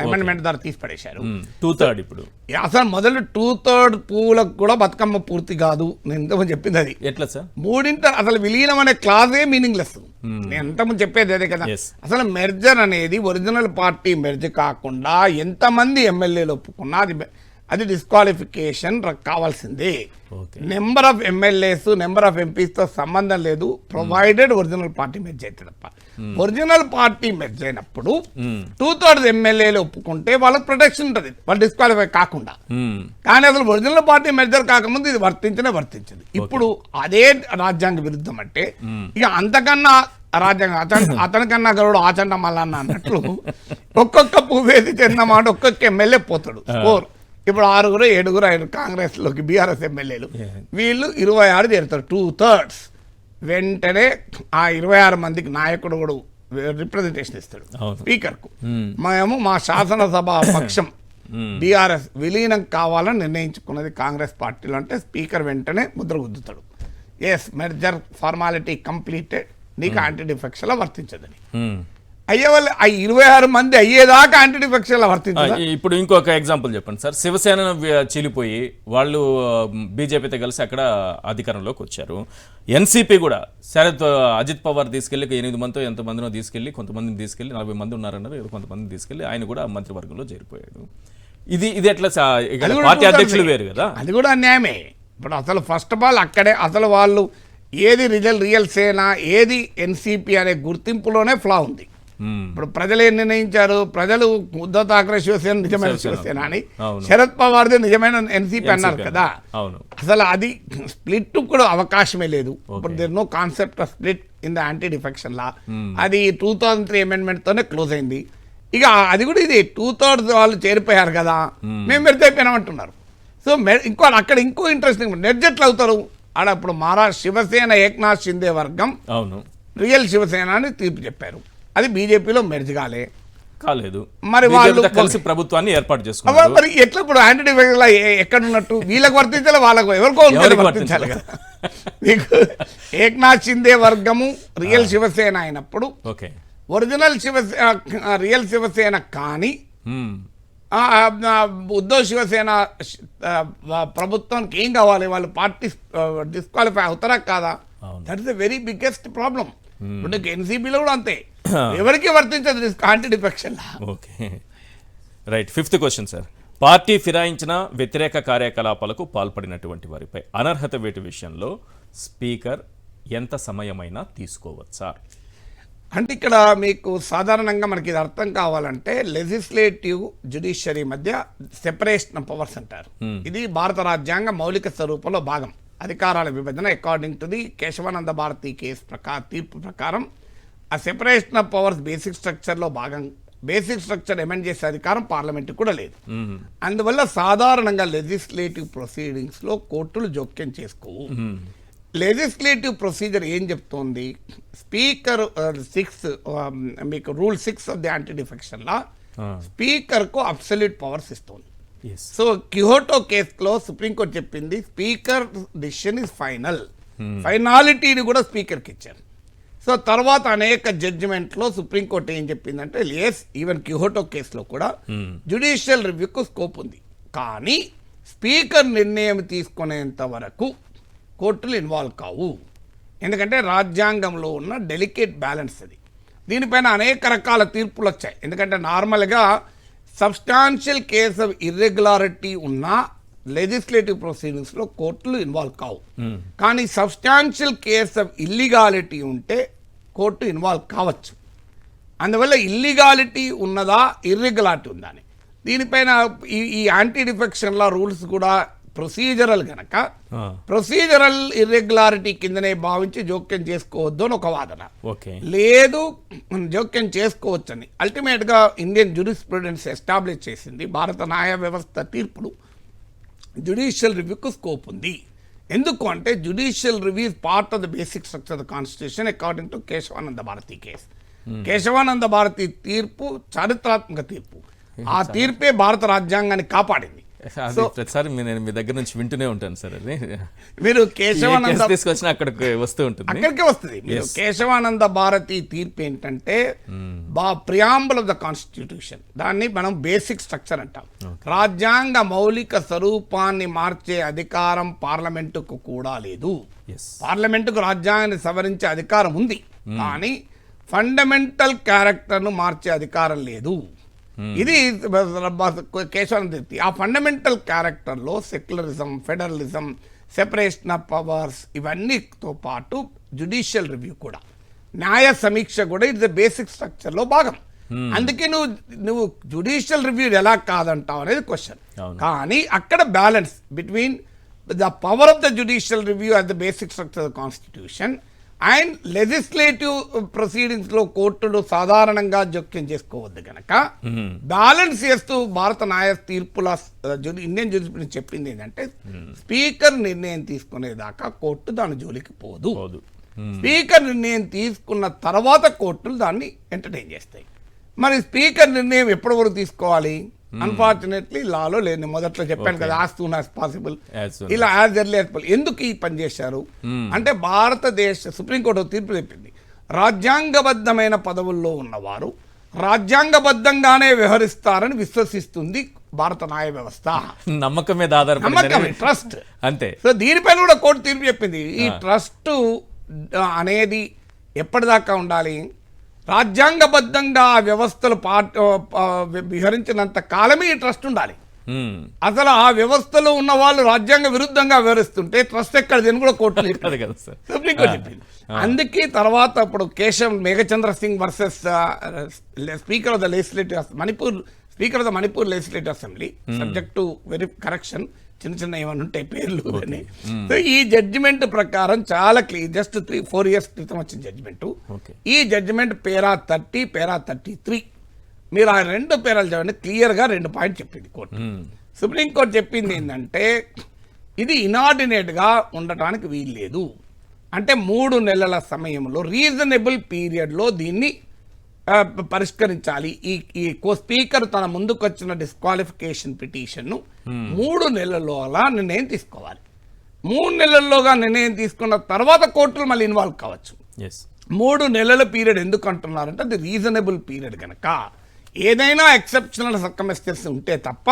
అమెండ్మెంట్ ద్వారా తీసి పడేశారు. 2/3 ఇప్పుడు అసలు మొదలు 2/3 పువ్వులకు కూడా బతుకమ్మ పూర్తి కాదు. నేను ఇంతకుముందు చెప్పింది అది. ఎట్లా సార్? 3 అసలు విలీనం అనే క్లాజే మీనింగ్లెస్. నేను ఎంతమంది చెప్పేది అదే కదా. అసలు మెర్జర్ అనేది ఒరిజినల్ పార్టీ మెర్జ్ కాకుండా ఎంతమంది ఎమ్మెల్యేలు ఒప్పుకున్నా అది డిస్క్వాలిఫికేషన్ కావాల్సిందే. Number of MLAs, number of MPs తో సంబంధం లేదు, ప్రొవైడెడ్ ఒరిజినల్ పార్టీ మెర్జ్ అయితే తప్ప. ఒరిజినల్ పార్టీ మెర్జ్ అయినప్పుడు 2/3 ఎమ్మెల్యేలు ఒప్పుకుంటే వాళ్ళకి ప్రొటెక్షన్ ఉంటుంది, వాళ్ళు డిస్క్వాలిఫై కాకుండా. కానీ అసలు ఒరిజినల్ పార్టీ మెర్జర్ కాకముందు ఇది వర్తించింది. ఇప్పుడు అదే రాజ్యాంగ విరుద్ధం అంటే ఇక అంతకన్నా రాజ్యాంగం అతనికన్నా గరుడు ఆచండ మల్లన్న అన్నట్లు ఒక్కొక్క పువ్వేది చెందమాట ఒక్కొక్క ఎమ్మెల్యే పోతాడు. స్కోర్ ఇప్పుడు 6, 7 కాంగ్రెస్ లోకి బీఆర్ఎస్ ఎమ్మెల్యేలు, వీళ్ళు 26 చేరుతారు, 2/3. వెంటనే ఆ 26 మందికి నాయకుడు కూడా రిప్రజెంటేషన్ ఇస్తాడు స్పీకర్ కు. మేము మా శాసనసభ పక్షం బీఆర్ఎస్ విలీనం కావాలని నిర్ణయించుకున్నది కాంగ్రెస్ పార్టీలో అంటే స్పీకర్ వెంటనే Mudra గుద్దుతాడు, yes merger formality completed, నీకు యాంటీ డిఫెక్షన్ వర్తించదని. అయ్యేవాళ్ళు 26 మంది అయ్యేదాకా యాంటీ డిఫెక్షన్ వర్తించారు. ఇప్పుడు ఇంకొక ఎగ్జాంపుల్ చెప్పండి సార్. శివసేన చీలిపోయి వాళ్ళు బీజేపీతో కలిసి అక్కడ అధికారంలోకి వచ్చారు. ఎన్సీపీ కూడా అజిత్ పవార్ తీసుకెళ్లి 8 మందితో ఎంతమందినో తీసుకెళ్లి, కొంతమందిని తీసుకెళ్లి 40 మంది ఉన్నారన్నారు, కొంతమందిని తీసుకెళ్లి ఆయన కూడా మంత్రివర్గంలో చేరిపోయాడు. ఇది ఎట్లా? పార్టీ అధ్యక్షులు వేరు కదా, అది కూడా అన్యాయమే. ఇప్పుడు అసలు ఫస్ట్ ఆఫ్ ఆల్ అక్కడే అసలు వాళ్ళు ఏది రియల్ సేన, ఏది ఎన్సీపీ అనే గుర్తింపులోనే ఫ్లా ఉంది. ఇప్పుడు ప్రజలు ఏం నిర్ణయించారు? ప్రజలు ఉద్ధవ్ ఠాక్రే శివసేన నిజమైన శివసేన అని, శరద్ పవార్ది నిజమైన ఎన్సీపీ అన్నారు కదా. అసలు అది స్ప్లిట్ కూడా అవకాశమే లేదు. ఇప్పుడు there no concept of split in the anti defection law. అది 2003 అమెండ్మెంట్ తోనే క్లోజ్ అయింది. ఇక అది కూడా ఇది 2/3 వాళ్ళు చేరిపోయారు కదా, మేము మెర్జ్ అయిపోయినామంటున్నారు. సో అక్కడ ఇంకో ఇంట్రెస్టింగ్ మెర్జ్ ఎట్లా అవుతారు ఆడ. ఇప్పుడు శివసేన ఏక్నాథ్ షిందే వర్గం రియల్ శివసేన అని తీర్పు చెప్పారు, అది బీజేపీలో మెర్జ్ కాలేదు. మరి వాళ్ళు కలిసి ప్రభుత్వాన్ని ఏర్పాటు చేసుకున్నారు. మరి ఎట్లా ఇప్పుడు యాంటీ డిఫెక్షన్ ఎక్కడ ఉన్నట్టు వీళ్ళకి వర్తించాలి, వాళ్ళకు ఎవరికో వర్తించాలి కదా. మీకు ఏక్నాథ్ షిందే వర్గము రియల్ శివసేన అయినప్పుడు ఓకే ఒరిజినల్ రియల్ శివసేన కానీ ఉద్ధవ్ శివసేన ప్రభుత్వానికి ఏం కావాలి, వాళ్ళు పార్టీ డిస్క్వాలిఫై అవుతారా కాదా? That is the very biggest problem. ఇప్పుడు ఎన్సీపీలో కూడా అంతే, ఎవరికి వర్తించదు anti defection. Okay right. 5th question sir. Party ఫిరాయించిన వ్యతిరేక కార్యకలాపాలకు పాల్పడినటువంటి వారిపై అనర్హత వేటు విషయంలో స్పీకర్ ఎంత సమయమైనా తీసుకోవచ్చా? అంటే ఇక్కడ మీకు సాధారణంగా మనకి ఇది అర్థం కావాలంటే లెజిస్లేటివ్ జ్యుడిషియరీ మధ్య సెపరేషన్ ఆఫ్ పవర్స్ అంటారు. ఇది భారత రాజ్యాంగ మౌలిక స్వరూపంలో భాగం. అధికారాల విభజన according to the Kesavananda Bharati case తీర్పు ప్రకారం ఆ సెపరేషన్ ఆఫ్ పవర్స్ బేసిక్ స్ట్రక్చర్లో భాగం. బేసిక్ స్ట్రక్చర్ అమెండ్ చేసే అధికారం పార్లమెంట్ కూడా లేదు. అందువల్ల సాధారణంగా లెజిస్లేటివ్ ప్రొసీడింగ్స్లో కోర్టులు జోక్యం చేసుకోవు. లెజిస్లేటివ్ ప్రొసీజర్ ఏం చెప్తోంది? స్పీకర్ 6 మీకు rule 6 of the anti defection law స్పీకర్కు అబ్సల్యూట్ పవర్స్ ఇస్తుంది. సో కిహోటో కేసులో సుప్రీంకోర్టు చెప్పింది స్పీకర్ డిసిషన్ ఇస్ ఫైనల్. ఫైనాలిటీని కూడా స్పీకర్కి ఇచ్చారు. సో తర్వాత అనేక జడ్జిమెంట్లో సుప్రీంకోర్టు ఏం చెప్పిందంటే ఎస్, ఈవెన్ కిహోటో కేసులో కూడా జ్యుడిషియల్ రివ్యూకు స్కోప్ ఉంది, కానీ స్పీకర్ నిర్ణయం తీసుకునేంత వరకు కోర్టులు ఇన్వాల్వ్ కావు. ఎందుకంటే రాజ్యాంగంలో ఉన్న డెలికేట్ బ్యాలెన్స్ అది. దీనిపైన అనేక రకాల తీర్పులు వచ్చాయి. ఎందుకంటే నార్మల్గా సబ్స్టాన్షియల్ కేస్ ఆఫ్ ఇర్రెగ్యులారిటీ ఉన్న లెజిస్లేటివ్ ప్రొసీడింగ్స్లో కోర్టులు ఇన్వాల్వ్ కావు, కానీ సబ్స్టాన్షియల్ కేస్ ఆఫ్ ఇల్లీగాలిటీ ఉంటే కోర్టు ఇన్వాల్వ్ కావచ్చు. అందువల్ల ఇల్లీగాలిటీ ఉన్నదా ఇర్రెగ్యులారిటీ ఉందా అని దీనిపైన ఈ యాంటీ డిఫెక్షన్ లా రూల్స్ కూడా ప్రొసీజరల్ గనక ప్రొసీజరల్ ఇర్రెగ్యులారిటీ కిందనే భావించి జోక్యం చేసుకోవద్దు అని ఒక వాదన. లేదు, జోక్యం చేసుకోవచ్చని అల్టిమేట్గా ఇండియన్ జ్యూరిస్ప్రుడెన్స్ ఎస్టాబ్లిష్ చేసింది. భారత న్యాయ వ్యవస్థ తీర్పులు జ్యుడిషియల్ రివ్యూకు స్కోప్ ఉంది. ఎందుకు అంటే judicial review is part of the basic structure of the constitution according to Kesavananda Bharati case. Kesavananda Bharati తీర్పు చారిత్రాత్మక తీర్పు. ఆ తీర్పే భారత రాజ్యాంగాన్ని కాపాడింది. ప్రతిసారి నేను మీ దగ్గర నుంచి వింటూనే ఉంటాను సార్. అది మీరు కేశవానంద తీసుకొచ్చిన అక్కడికి వస్తూ ఉంటుంది, అక్కడికే వస్తుంది. మీరు కేశవానంద భారతి తీర్పు ఏంటంటే ప్రియాంబుల్ ఆఫ్ ద కాన్స్టిట్యూషన్, దాన్ని మనం బేసిక్ స్ట్రక్చర్ అంటాం. రాజ్యాంగ మౌలిక స్వరూపాన్ని మార్చే అధికారం పార్లమెంటుకు కూడా లేదు. పార్లమెంటుకు రాజ్యాంగాన్ని సవరించే అధికారం ఉంది, కానీ ఫండమెంటల్ క్యారెక్టర్ను మార్చే అధికారం లేదు. ఇది కేశవానంద తీర్పు. ఆ ఫండమెంటల్ క్యారెక్టర్లో secularism, federalism, separation of powers ఇవన్నీతో పాటు జ్యుడిషియల్ రివ్యూ కూడా, న్యాయ సమీక్ష కూడా ఇట్స్ ద బేసిక్ స్ట్రక్చర్లో భాగం. అందుకే నువ్వు జ్యుడిషియల్ రివ్యూ ఎలా కాదంటావు అనేది క్వశ్చన్. కానీ అక్కడ balance between the power of the judicial review at the basic structure of the constitution and legislative ప్రొసీడింగ్స్లో కోర్టులు సాధారణంగా జోక్యం చేసుకోవద్దు కనుక బ్యాలెన్స్ చేస్తూ భారత న్యాయ తీర్పుల ఇండియన్ జ్యూరిస్ప్రుడెన్స్ చెప్పింది ఏంటంటే స్పీకర్ నిర్ణయం తీసుకునేదాకా కోర్టు దాని జోలికి పోదు. స్పీకర్ నిర్ణయం తీసుకున్న తర్వాత కోర్టులు దాన్ని ఎంటర్టైన్ చేస్తాయి. మరి స్పీకర్ నిర్ణయం ఎప్పటి వరకు తీసుకోవాలి? అన్ఫార్చునేట్లీ లాలో లేదు. మొదట్లో చెప్పాను కదా, యాజ్ సూన్ యాజ్ పాసిబుల్, ఇలా యాజ్ ఎర్లీ యాజ్ పాసిబుల్. ఎందుకు ఈ పని చేశారు అంటే భారతదేశ సుప్రీంకోర్టు తీర్పు చెప్పింది, రాజ్యాంగబద్ధమైన పదవుల్లో ఉన్నవారు రాజ్యాంగబద్ధంగానే వ్యవహరిస్తారని విశ్వసిస్తుంది భారత న్యాయ వ్యవస్థ. నమ్మకం మీద ఆధారపడి ట్రస్ట్ అంతే. సో దీనిపైన కూడా కోర్టు తీర్పు చెప్పింది. ఈ ట్రస్ట్ అనేది ఎప్పటిదాకా ఉండాలి? రాజ్యాంగబద్ధంగా ఆ వ్యవస్థలు విహరించినంత కాలమే ఈ ట్రస్ట్ ఉండాలి. అసలు ఆ వ్యవస్థలో ఉన్న వాళ్ళు రాజ్యాంగ విరుద్ధంగా వ్యవహరిస్తుంటే ట్రస్ట్ ఎక్కడ దీని కూడా కోర్టు సుప్రీంకోర్టు చెప్పింది. అందుకే తర్వాత ఇప్పుడు Meghachandra Singh versus speaker of the legislative speaker of the Manipur legislative assembly, subject to very correction, చిన్న ఏమైనా ఉంటాయి పేర్లు అని. సో ఈ జడ్జిమెంట్ ప్రకారం చాలా క్లియర్, జస్ట్ 3-4 years క్రితం వచ్చిన జడ్జిమెంట్. ఈ జడ్జిమెంట్ పేరా 30, పేరా 33, మీరు ఆ 2 పేరాలు చదవండి. క్లియర్గా 2 పాయింట్ చెప్పింది కోర్టు. సుప్రీంకోర్టు చెప్పింది ఏంటంటే ఇది ఇనార్డినేట్గా ఉండటానికి వీలు లేదు. అంటే 3 నెలల సమయంలో రీజనబుల్ పీరియడ్లో దీన్ని పరిష్కరించాలి. ఈ స్పీకర్ తన ముందుకు వచ్చిన డిస్క్వాలిఫికేషన్ పిటిషన్ను 3 నెలల్లో అలా నిర్ణయం తీసుకోవాలి. 3 నెలల్లోగా నిర్ణయం తీసుకున్న తర్వాత కోర్టులు మళ్ళీ ఇన్వాల్వ్ కావచ్చు. ఎస్ 3 నెలల పీరియడ్ ఎందుకు అంటున్నారంటే అది రీజనబుల్ పీరియడ్ కనుక, ఏదైనా ఎక్సెప్షనల్ సర్కమ్స్టెన్సెస్ ఉంటే తప్ప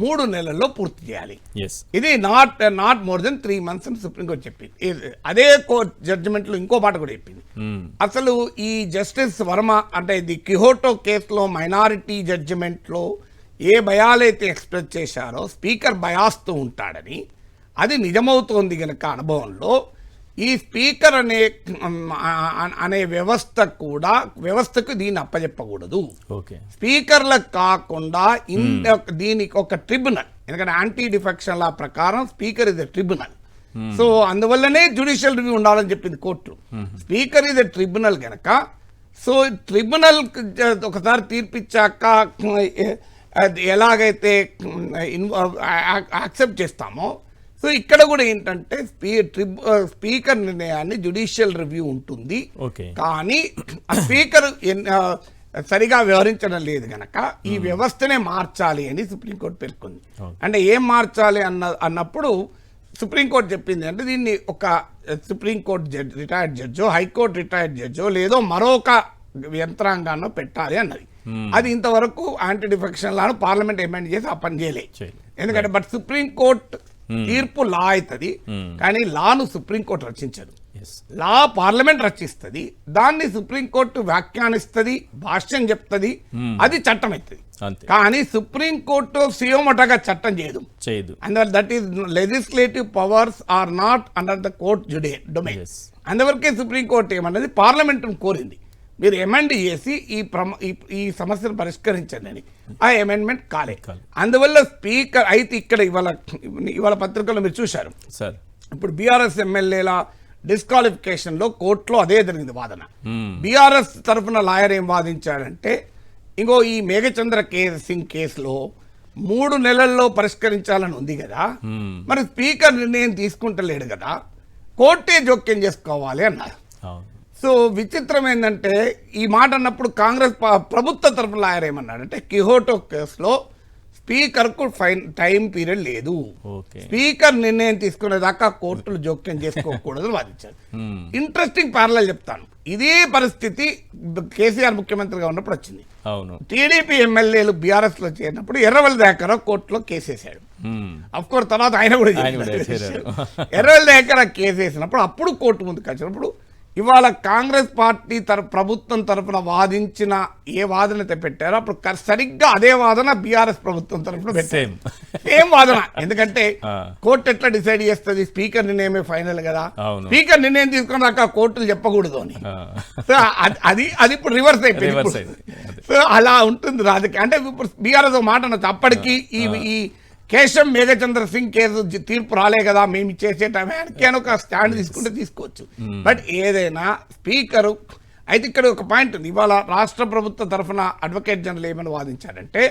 3 నెలల్లో పూర్తి చేయాలి. ఎస్ ఇది నాట్ మోర్ దెన్ 3 months అని సుప్రీంకోర్టు చెప్పింది. అదే కోర్ట్ జడ్జిమెంట్ లో ఇంకో మాట కూడా చెప్పింది. అసలు ఈ జస్టిస్ వర్మ అంటే ఇది కిహోటో కేసులో మైనారిటీ జడ్జిమెంట్ లో ఏ భయాలైతే ఎక్స్ప్రెస్ చేశారో స్పీకర్ బయాస్తో ఉంటాడని, అది నిజమవుతోంది గనక అనుభవంలో ఈ స్పీకర్ అనే వ్యవస్థకు దీన్ని అప్పచెప్పకూడదు. ఓకే స్పీకర్లకు కాకుండా దీనికి ఒక ట్రిబ్యునల్, ఎందుకంటే యాంటీ డిఫెక్షన్ లా ప్రకారం speaker is a tribunal. So అందువల్లనే జ్యుడిషియల్ రివ్యూ ఉండాలని చెప్పింది court. Speaker is a tribunal గనక, సో ట్రిబ్యునల్ ఒకసారి తీర్పిచ్చాక ఎలాగైతే యాక్సెప్ట్ చేస్తామో, సో ఇక్కడ కూడా ఏంటంటే స్పీకర్ నిర్ణయాన్ని జ్యుడిషియల్ రివ్యూ ఉంటుంది. కానీ స్పీకర్ సరిగా వ్యవహరించడం లేదు గనక ఈ వ్యవస్థనే మార్చాలి అని సుప్రీంకోర్టు పేర్కొంది. అంటే ఏం మార్చాలి అన్నప్పుడు సుప్రీంకోర్టు చెప్పింది అంటే దీన్ని ఒక సుప్రీంకోర్టు జడ్జి, రిటైర్డ్ జడ్జో, హైకోర్టు రిటైర్డ్ జడ్జో లేదో మరొక యంత్రాంగాన్ని పెట్టాలి అన్నది. అది ఇంతవరకు యాంటీ డిఫెక్షన్ లాను పార్లమెంట్ అమెండ్ చేసి ఆ పని చేయలేదు. ఎందుకంటే బట్ సుప్రీంకోర్టు తీర్పు లా అవుతుంది, కానీ లాను సుప్రీంకోర్టు రచించదు. లా పార్లమెంట్ రచిస్తుంది, దాన్ని సుప్రీంకోర్టు వ్యాఖ్యానిస్తుంది, భాష్యం చెప్తుంది, అది చట్టం అవుతుంది. కానీ సుప్రీంకోర్టు సియోమటగా చట్టం చేయదు. అందువల్ల that is legislative powers are not under the court domain. అందువరకే సుప్రీంకోర్టు ఏమన్నది పార్లమెంట్ కోరింది, మీరు అమెండ్ చేసి ఈ సమస్యను పరిష్కరించండి అని. ఆ అమెండ్మెంట్ కాలే. అందువల్ల స్పీకర్ అయితే ఇక్కడ ఇవాళ పత్రికల్లో మీరు చూశారు సార్, ఇప్పుడు బీఆర్ఎస్ ఎమ్మెల్యేల డిస్క్వాలిఫికేషన్ లో కోర్టులో అదే జరిగింది వాదన. బీఆర్ఎస్ తరఫున లాయర్ ఏం వాదించాడంటే, ఇంకో ఈ మేఘచంద్ర సింగ్ కేసులో 3 నెలల్లో పరిష్కరించాలని ఉంది కదా, మరి స్పీకర్ నిర్ణయం తీసుకుంటలేడు కదా, కోర్టే జోక్యం చేసుకోవాలి అన్నారు. సో విచిత్రం ఏంటంటే ఈ మాట అన్నప్పుడు కాంగ్రెస్ ప్రభుత్వ తరఫున లాయర్ ఏమన్నాడంటే, కిహోటో కేసులో స్పీకర్కు టైం పీరియడ్ లేదు, స్పీకర్ నిర్ణయం తీసుకునేదాకా కోర్టులు జోక్యం చేసుకోకూడదు వాదించారు. ఇంట్రెస్టింగ్ ప్యారలల్ చెప్తాను, ఇదే పరిస్థితి కేసీఆర్ ముఖ్యమంత్రిగా ఉన్నప్పుడు వచ్చింది. టీడీపీ ఎమ్మెల్యేలు బీఆర్ఎస్ లో చేరినప్పుడు ఎర్రవల్లి దయాకర్ కోర్టులో కేసేసాడు. అఫ్ కోర్స్ తర్వాత ఆయన కూడా ఎర్రవల్లి దయాకర్ కేసు వేసినప్పుడు అప్పుడు కోర్టు ముందుకు వచ్చినప్పుడు ఇవాళ కాంగ్రెస్ పార్టీ ప్రభుత్వం తరఫున వాదించిన ఏ వాదన అయితే పెట్టారో అప్పుడు సరిగ్గా అదే వాదన బీఆర్ఎస్ ప్రభుత్వం తరఫున సేమ్ వాదన. ఎందుకంటే కోర్టు ఎట్లా డిసైడ్ చేస్తుంది, స్పీకర్ నిర్ణయమే ఫైనల్ కదా, స్పీకర్ నిర్ణయం తీసుకున్నాక కోర్టులు చెప్పకూడదు అని. సో అది ఇప్పుడు రివర్స్ అయిపోయింది. సో అలా ఉంటుంది రాజకీయం. అంటే ఇప్పుడు బీఆర్ఎస్ మాట అనొచ్చు, అప్పటికి ఈ కేశం మేఘచంద్ర సింగ్ కేసు తీర్పు రాలే కదా, మేము చేసే టైంకి అని ఒక స్టాండ్ తీసుకుంటే తీసుకోవచ్చు. బట్ ఏదైనా స్పీకరు అయితే ఇక్కడ ఒక పాయింట్ ఉంది. ఇవాళ రాష్ట్ర ప్రభుత్వ తరఫున అడ్వకేట్ జనరల్ ఏమని వాదించారంటే,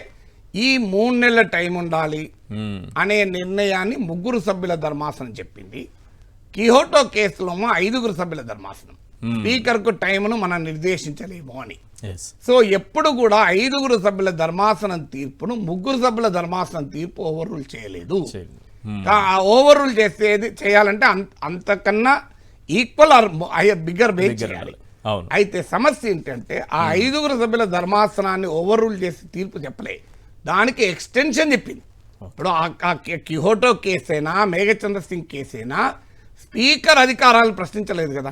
ఈ 3 నెలల టైం ఉండాలి అనే నిర్ణయాన్ని 3 సభ్యుల ధర్మాసనం చెప్పింది. కిహోటో కేసులో 5 సభ్యుల ధర్మాసనం. స్పీకర్కు టైంను మనం నిర్దేశించలేము అని. సో ఎప్పుడు కూడా 5 సభ్యుల ధర్మాసనం తీర్పును 3 సభ్యుల ధర్మాసనం తీర్పు ఓవర్ రూల్ చేయలేదు. ఓవర్ రూల్ చేయాలంటే అంతకన్నా ఈక్వల్ ఆర్ బిగ్గర్ బేస్ చేయాలి. అయితే సమస్య ఏంటంటే ఆ 5 సభ్యుల ధర్మాసనాన్ని ఓవర్ రూల్ చేసి తీర్పు చెప్పలే, దానికి ఎక్స్టెన్షన్ చెప్పింది. ఇప్పుడు ఆ కిహోటో కేసైనా మేఘచంద్ర సింగ్ కేసైనా స్పీకర్ అధికారాలను ప్రశ్నించలేదు కదా,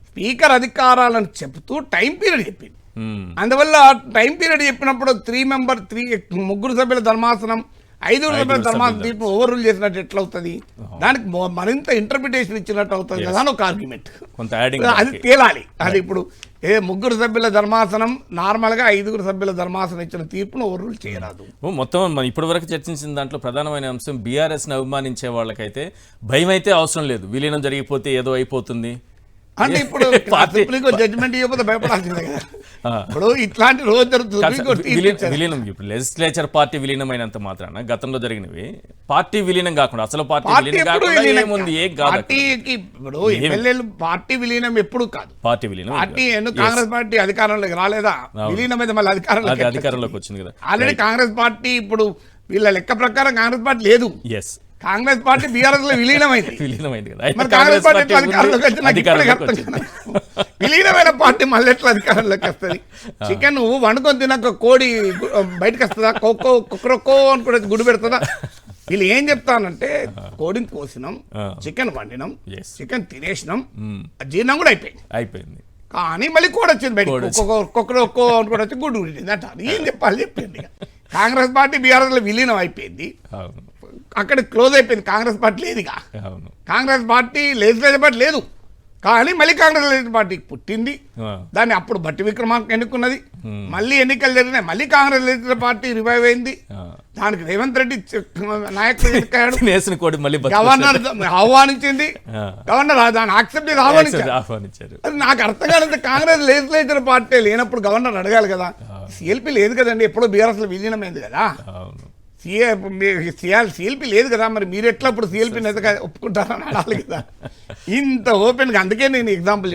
స్పీకర్ అధికారాలను చెబుతూ టైం పీరియడ్ చెప్పింది. అందువల్ల టైం పీరియడ్ చెప్పినప్పుడు 3 సభ్యుల ధర్మాసనం 5 సభ్యుల ధర్మాసనం తీర్పు ఓవర్ రూల్ చేసినట్టు ఎట్లా అవుతుంది, దానికి మరింత ఇంటర్ప్రిటేషన్ ఇచ్చినట్టు అవుతుంది కదా అని ఒక ఆర్గ్యుమెంట్. అది తేలాలి. అది ఇప్పుడు 3 సభ్యుల ధర్మాసనం నార్మల్ గా 5 సభ్యుల ధర్మాసనం ఇచ్చిన తీర్పును ఓవర్ రూల్ చేయరాదు. మొత్తం ఇప్పటి వరకు చర్చించిన దాంట్లో ప్రధానమైన అంశం బీఆర్ఎస్ ని అభిమానించే వాళ్ళకైతే భయం అయితే అవసరం లేదు, విలీనం జరిగిపోతే ఏదో అయిపోతుంది అంటే ఇప్పుడు సుప్రీంకోర్టు జడ్జిమెంట్ ఇవ్వకపోతే భయపడాల్సిందే కదా. ఇప్పుడు ఇట్లాంటి రోజు విలీనం ఇప్పుడు లెజిస్లేచర్ పార్టీ విలీనమైనంత మాత్రాన గతంలో జరిగినవి పార్టీ విలీనం కాకుండా అసలు పార్టీకి ఇప్పుడు ఎమ్మెల్యేలు పార్టీ విలీనం ఎప్పుడు కాదు. పార్టీ విలీనం కాంగ్రెస్ పార్టీ అధికారంలోకి రాలేదా, విలీనం అయితే మళ్ళీ అధికారంలోకి వచ్చింది కదా. ఆల్రెడీ కాంగ్రెస్ పార్టీ ఇప్పుడు వీళ్ళ లెక్క ప్రకారం కాంగ్రెస్ పార్టీ లేదు. కాంగ్రెస్ పార్టీ బీఆర్ఎస్ లో విలీనమైంది. విలీనమైంది కదా. అయితే మరి కాంగ్రెస్ పార్టీ ఎట్లా ఉంది, అధికారంలోకి వచ్చింది? నాకు ఇప్పటికీ అధికారంలోకి అర్థం వచ్చింది. కాదు. విలీనమైన పార్టీ మళ్ళీ ఎట్లా అధికారంలోకి వస్తుంది? చికెన్ వండుకొని తిన్నాక కోడి బయటకు వస్తుందా? కుక్కరొక్కో అనుకుంటే గుడి పెడుతుందా? వీళ్ళు ఏం చెప్తానంటే కోడిని కోసినాం, చికెన్ వండినాం, Yes. చికెన్ తినేసినాం, జీర్ణం కూడా అయిపోయింది. కానీ మళ్ళీ కోడి వచ్చింది బయట, కుక్కరొక్కో అనుకుంటే వచ్చి గుడి గుడింది అంటారు. ఏం చెప్పాలి చెప్పండి. కాంగ్రెస్ పార్టీ బీఆర్ఎస్ లో విలీనం అయిపోయింది, అవును అక్కడ క్లోజ్ అయిపోయింది. కాంగ్రెస్ పార్టీ లేదుగా. అవును కాంగ్రెస్ పార్టీ లెజిస్లేటివ్ పార్టీ లేదు, కానీ మళ్ళీ కాంగ్రెస్ లెజిస్లేటివ్ పార్టీకి పుట్టింది. దాన్ని అప్పుడు బట్టి విక్రమార్క ఎన్నుకున్నది, మళ్ళీ ఎన్నికలు జరిగినాయి, మళ్ళీ కాంగ్రెస్ లెజిస్లేటివ్ పార్టీ రివైవ్ అయింది. దానికి రేవంత్ రెడ్డి నాయకుడు ఎన్నికయ్యాడు, తినేసిన కోడి మళ్ళీ గవర్నర్ ఆహ్వానించింది, గవర్నర్ దాన్ని యాక్సెప్ట్ చేసి ఆహ్వానించారు. ఆహ్వానించారు. అది నాకు అర్థం కాలేదు. కాంగ్రెస్ లెజిస్లేటివ్ పార్టీ లేనప్పుడు గవర్నర్ అడగాలి కదా. సిఎల్పి లేదు కదండి, ఎప్పుడో బీఆర్ఎస్ లో విలీనమైంది కదా. అవును సిఎల్పి లేదు కదా, మరి మీరు ఎట్లా ఇప్పుడు సిఎల్పిని ఒప్పుకుంటారని అడాలి కదా. ఇంత ఓపెన్ గా, అందుకే నేను ఎగ్జాంపుల్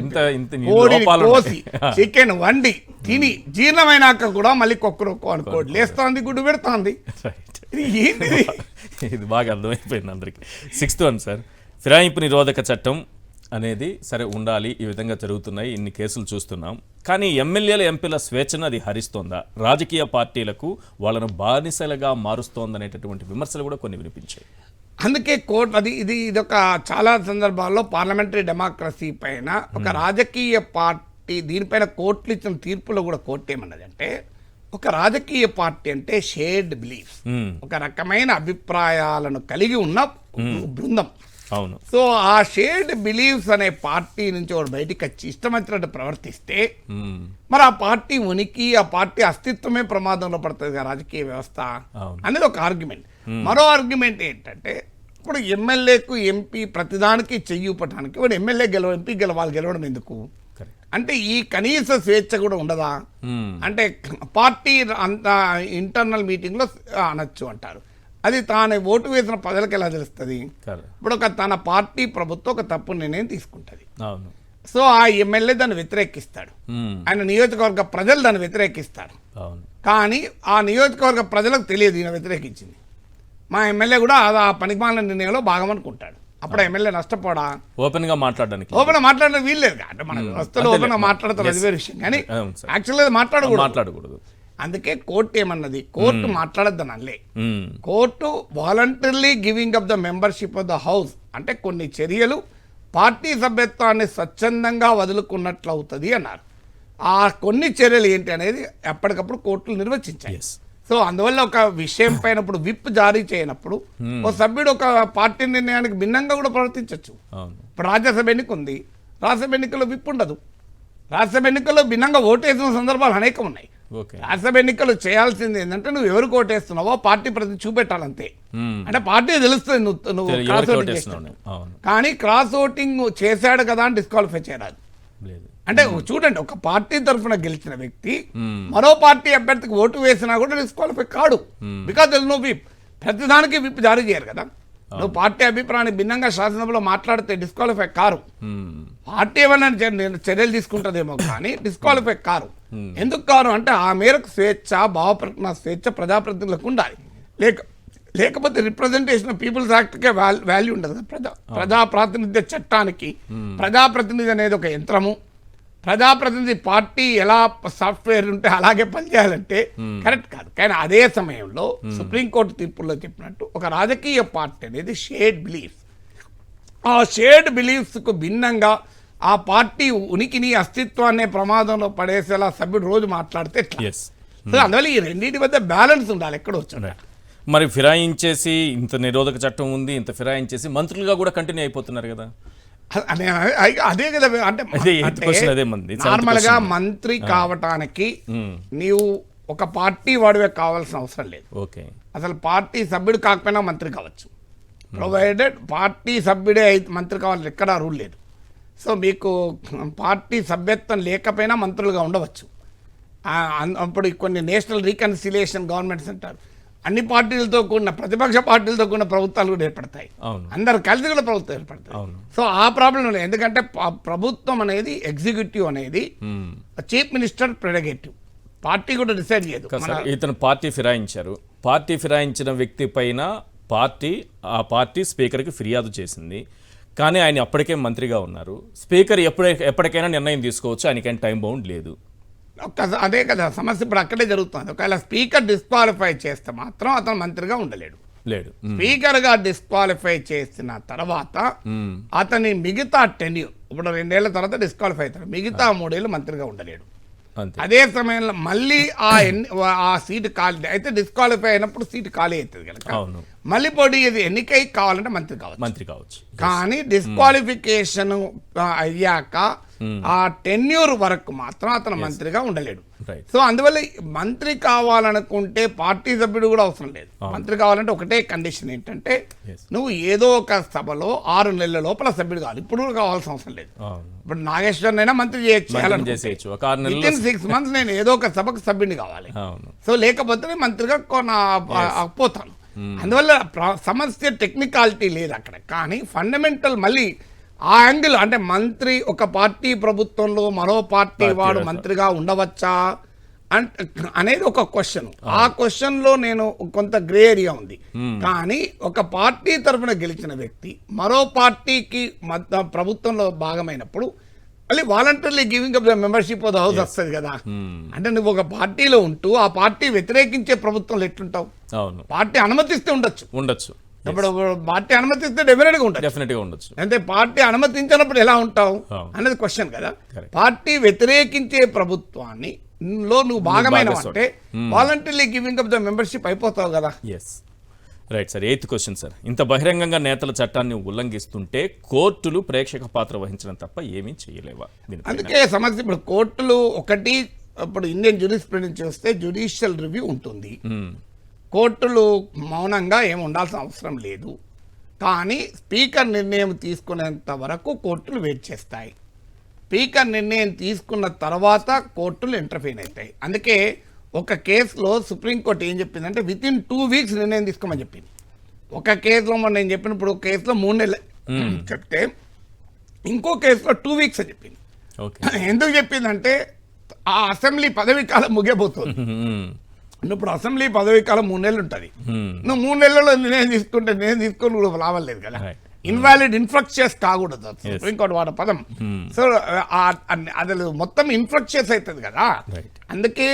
కోడిని కోసి చికెన్ వండి తిని జీర్ణమైనాక కూడా మళ్ళీ కుక్కరొక్కో అనుకోండి లేస్తుంది, గుడ్డు పెడుతుంది. ఇది బాగా అర్థమైపోయింది అందరికి. 6th వన్ సార్, ఫిరాయింపు నిరోధక చట్టం అనేది సరే ఉండాలి, ఈ విధంగా జరుగుతున్నాయి, ఇన్ని కేసులు చూస్తున్నాం. కానీ ఎమ్మెల్యేల ఎంపీల స్వేచ్ఛను అది హరిస్తోందా, రాజకీయ పార్టీలకు వాళ్ళను బానిసలుగా మారుస్తోందనేటటువంటి విమర్శలు కూడా కొన్ని వినిపించాయి. అందుకే కోర్టు ఇదొక చాలా సందర్భాల్లో పార్లమెంటరీ డెమోక్రసీ పైన ఒక రాజకీయ పార్టీ దీనిపైన కోర్టులు ఇచ్చిన తీర్పులో కూడా కోర్టు ఏమన్నది అంటే, ఒక రాజకీయ పార్టీ అంటే షేర్డ్ బిలీఫ్స్, ఒక రకమైన అభిప్రాయాలను కలిగి ఉన్న బృందం. అవును. సో ఆ షేర్డ్ బిలీవ్స్ అనే పార్టీ నుంచి వాడు బయటికి వచ్చి ఇష్టం వచ్చినట్టు ప్రవర్తిస్తే మరి ఆ పార్టీ ఉనికి, ఆ పార్టీ అస్తిత్వమే ప్రమాదంలో పడుతుంది కదా రాజకీయ వ్యవస్థ అనేది ఒక ఆర్గ్యుమెంట్. మరో ఆర్గ్యుమెంట్ ఏంటంటే, ఇప్పుడు ఎమ్మెల్యేకు ఎంపీ ప్రతిదానికి చెయ్యూపటానికి వాడు ఎమ్మెల్యే ఎంపీ గెలవడం ఎందుకు అంటే ఈ కనీస స్వేచ్ఛ కూడా ఉండదా? అంటే పార్టీ అంత ఇంటర్నల్ మీటింగ్లో అనొచ్చు అంటారు, అది తాను ఓటు వేసిన ప్రజలకు ఎలా తెలుస్తుంది? ఇప్పుడు తన పార్టీ ప్రభుత్వం ఒక తప్పు నిర్ణయం తీసుకుంటుంది, సో ఆ ఎమ్మెల్యే దాన్ని వ్యతిరేకిస్తాడు, ఆయన నియోజకవర్గ ప్రజలు దాన్ని వ్యతిరేకిస్తారు. కానీ ఆ నియోజకవర్గ ప్రజలకు తెలియదు ఈయన వ్యతిరేకించింది, మా ఎమ్మెల్యే కూడా ఆ పనికిమాలిన నిర్ణయంలో భాగమనుకుంటాడు. అప్పుడు ఎమ్మెల్యే నష్టపోడా? ఓపెన్ గా మాట్లాడడానికి మాట్లాడడం వీల్లేదు అంటే మన వ్యవస్థలో ఓపెన్ గా మాట్లాడతారు, అది వేరే విషయం. కానీ యాక్చువల్గా మాట్లాడకూడదు. అందుకే కోర్టు ఏమన్నది, కోర్టు మాట్లాడద్దని అనలే, court voluntarily giving up the membership of the house అంటే కొన్ని చర్యలు పార్టీ సభ్యత్వాన్ని స్వచ్ఛందంగా వదులుకున్నట్లు అవుతుంది అన్నారు. ఆ కొన్ని చర్యలు ఏంటి అనేది ఎప్పటికప్పుడు కోర్టులు నిర్వచించాయి. సో అందువల్ల ఒక విషయం పైన ఇప్పుడు విప్ జారీ చేయనప్పుడు ఒక సభ్యుడు ఒక పార్టీ నిర్ణయానికి భిన్నంగా కూడా ప్రవర్తించవచ్చు. ఇప్పుడు రాజ్యసభ ఎన్నిక ఉంది, రాజ్యసభ ఎన్నికల్లో విప్ ఉండదు, రాజ్యసభ ఎన్నికల్లో భిన్నంగా ఓటేసిన సందర్భాలు అనేకం ఉన్నాయి. రాజ్యసభ ఎన్నికలు చేయాల్సింది ఏంటంటే నువ్వు ఎవరికి ఓటేస్తున్నావో పార్టీ ప్రతి చూపెట్టాలంతే. అంటే పార్టీ తెలుస్తుంది నువ్వు క్రాస్ ఓటింగ్ చేస్తున్నావు, కానీ క్రాస్ ఓటింగ్ చేశాడు కదా అని డిస్క్వాలిఫై చేయరాదు. అంటే చూడండి, ఒక పార్టీ తరఫున గెలిచిన వ్యక్తి మరో పార్టీ అభ్యర్థికి ఓటు వేసినా కూడా డిస్క్వాలిఫై కాడు, because there is no whip. ప్రతిదానికి విప్ జారీ చేయరు కదా. నువ్వు పార్టీ అభిప్రాయాన్ని భిన్నంగా శాసనసభలో మాట్లాడితే డిస్క్వాలిఫై కారు. పార్టీ ఏమైనా చర్యలు తీసుకుంటుందేమో కానీ డిస్క్వాలిఫై కారు. ఎందుకు కారు అంటే ఆ మేరకు స్వేచ్ఛ, భావప్రకటన స్వేచ్ఛ ప్రజాప్రతినిధులకు ఉండాలి. లేకపోతే రిప్రజెంటేషన్ ఆఫ్ పీపుల్స్ యాక్ట్కే వాల్యూ ఉండదు. ప్రజాప్రాతినిధ్య చట్టానికి ప్రజాప్రతినిధి అనేది ఒక యంత్రము. ప్రజాప్రతినిధి పార్టీ ఎలా సాఫ్ట్వేర్ ఉంటే అలాగే పనిచేయాలంటే కరెక్ట్ కాదు. కానీ అదే సమయంలో సుప్రీంకోర్టు తీర్పుల్లో చెప్పినట్టు ఒక రాజకీయ పార్టీ అనేది షేర్డ్ బిలీఫ్స్, ఆ షేర్డ్ బిలీఫ్స్కు భిన్నంగా ఆ పార్టీ ఉనికిని అస్తిత్వాన్ని ప్రమాదంలో పడేసేలా సభ్యుడు రోజు మాట్లాడితే సో అందువల్ల ఈ రెండింటి మధ్య బ్యాలెన్స్ ఉండాలి. ఎక్కడ వచ్చాడు మరి ఫిరాయించేసి ఇంత నిరోధక చట్టం ఉంది, ఇంత ఫిరాయించేసి మంత్రులుగా కూడా కంటిన్యూ అయిపోతున్నారు కదా. అదే కదా, అంటే నార్మల్ గా మంత్రి కావటానికి నీవు ఒక పార్టీ వాడివే కావాల్సిన అవసరం లేదు. అసలు పార్టీ సభ్యుడు కాకపోయినా మంత్రి కావచ్చు, ప్రొవైడెడ్ పార్టీ సభ్యుడే మంత్రి కావాలని ఎక్కడా రూల్ లేదు. సో మీకు పార్టీ సభ్యత్వం లేకపోయినా మంత్రులుగా ఉండవచ్చు. అప్పుడు కొన్ని నేషనల్ రీకన్సిలియేషన్ గవర్నమెంట్స్ అంటారు, అన్ని పార్టీలతో కూడిన ప్రతిపక్ష పార్టీలతో కూడిన ప్రభుత్వాలు కూడా ఏర్పడతాయి, అందరు కలిసి కూడా ప్రభుత్వం ఏర్పడతాయి. సో ఆ ప్రాబ్లం లేదు, ఎందుకంటే ప్రభుత్వం అనేది ఎగ్జిక్యూటివ్ అనేది చీఫ్ మినిస్టర్ ప్రెరగేటివ్, పార్టీ కూడా డిసైడ్ చేయదు. ఇతను పార్టీ ఫిరాయించారు, పార్టీ ఫిరాయించిన వ్యక్తి పైన ఆ పార్టీ స్పీకర్కి ఫిర్యాదు చేసింది, కానీ ఆయన అప్పటికే మంత్రిగా ఉన్నారు. స్పీకర్ ఎప్పటికైనా నిర్ణయం తీసుకోవచ్చు, ఆయనకైనా టైం బౌండ్ లేదు. అదే కదా సమస్య, ఇప్పుడు అక్కడే జరుగుతుంది. ఒకవేళ స్పీకర్ డిస్క్వాలిఫై చేస్తే మాత్రం అతను మంత్రిగా ఉండలేడు. స్పీకర్ గా డిస్క్వాలిఫై చేసిన తర్వాత అతని మిగతా టెన్యూర్, ఇప్పుడు 2 ఏళ్ల తర్వాత డిస్క్వాలిఫై అవుతాడు, మిగతా 3 ఏళ్ళు మంత్రిగా ఉండలేడు. అదే సమయంలో మళ్ళీ ఆ సీటు ఖాళీ అయితే, డిస్క్వాలిఫై అయినప్పుడు సీటు ఖాళీ అవుతుంది కనుక మళ్ళీ పోటీ ఎన్నికై కావాలంటే మంత్రి కావచ్చు. కానీ డిస్క్వాలిఫికేషన్ అయ్యాక ఆ టెన్యూర్ వరకు మాత్రం అతను మంత్రిగా ఉండలేడు. సో అందువల్ల మంత్రి కావాలనుకుంటే పార్టీ సభ్యుడు కూడా అవసరం లేదు. మంత్రి కావాలంటే ఒకటే కండిషన్ ఏంటంటే, నువ్వు ఏదో ఒక సభలో 6 నెలల లోపల సభ్యుడు కావాలి. ఇప్పుడు కావాల్సిన అవసరం లేదు. ఇప్పుడు నాగేశ్వరనైనా మంత్రి చేయొచ్చు. 6 months నేను ఏదో ఒక సభకు సభ్యుడిని కావాలి. సో లేకపోతే నేను మంత్రిగా పోతాను. అందువల్ల సమస్య టెక్నికాలిటీ లేదు అక్కడ. కానీ ఫండమెంటల్ మళ్ళీ ఆ యాంగిల్ అంటే మంత్రి ఒక పార్టీ ప్రభుత్వంలో మరో పార్టీ వాడు మంత్రిగా ఉండవచ్చా అనేది ఒక క్వశ్చన్. ఆ క్వశ్చన్ లో నేను కొంత గ్రే ఏరియా ఉంది. కానీ ఒక పార్టీ తరఫున గెలిచిన వ్యక్తి మరో పార్టీకి ప్రభుత్వంలో భాగమైనప్పుడు మళ్ళీ voluntarily giving up the membership of the house వస్తుంది కదా. అంటే నువ్వు ఒక పార్టీలో ఉంటూ ఆ పార్టీ వ్యతిరేకించే ప్రభుత్వంలో ఎట్లుంటావు? పార్టీ అనుమతిస్తే ఉండొచ్చు. ఇప్పుడు పార్టీ అనుమతిస్తే డెఫినెట్గా ఉండొచ్చు. అంటే పార్టీ అనుమతించినప్పుడు ఎలా ఉంటావు అనేది క్వశ్చన్ కదా. పార్టీ వ్యతిరేకించే ప్రభుత్వాన్ని లో నువ్వు భాగమైన అంటే voluntarily giving up the membership అయిపోతావు కదా. Right sir. 8th question sir. ఇంత బహిరంగంగా నేతల చట్టాన్ని ఉల్లంఘిస్తుంటే కోర్టులు ప్రేక్షక పాత్ర వహించడం తప్ప ఏమీ చేయలేవా? అందుకే సమస్య. ఇప్పుడు కోర్టులు ఒకటి, ఇప్పుడు ఇండియన్ జ్యూరిస్ప్రుడెన్స్ చూస్తే జ్యుడిషియల్ రివ్యూ ఉంటుంది. కోర్టులు మౌనంగా ఏమి ఉండాల్సిన అవసరం లేదు. కానీ స్పీకర్ నిర్ణయం తీసుకునేంత వరకు కోర్టులు వెయిట్ చేస్తాయి. స్పీకర్ నిర్ణయం తీసుకున్న తర్వాత కోర్టులు ఇంటర్ఫీన్ అవుతాయి. అందుకే ఒక కేసులో సుప్రీంకోర్టు ఏం చెప్పిందంటే వితిన్ 2 weeks నిర్ణయం తీసుకోమని చెప్పింది. ఒక కేసులో నేను చెప్పినప్పుడు కేసులో 3 నెలలు చెప్తే ఇంకో కేసులో 2 weeks అని చెప్పింది. ఎందుకు చెప్పిందంటే ఆ అసెంబ్లీ పదవి కాలం ముగియబోతుంది. ఇప్పుడు అసెంబ్లీ పదవి కాలం 3 నెలలు ఉంటుంది. నువ్వు 3 నెలల్లో నిర్ణయం తీసుకొని కూడా లాభం లేదు కదా. ఇన్వాలిడ్ ఇన్ఫ్లక్చుయస్ కాకూడదు సుప్రీంకోర్టు వాడ పదం. సో అది మొత్తం ఇన్ఫ్లక్చుయస్ అవుతుంది కదా. అందుకే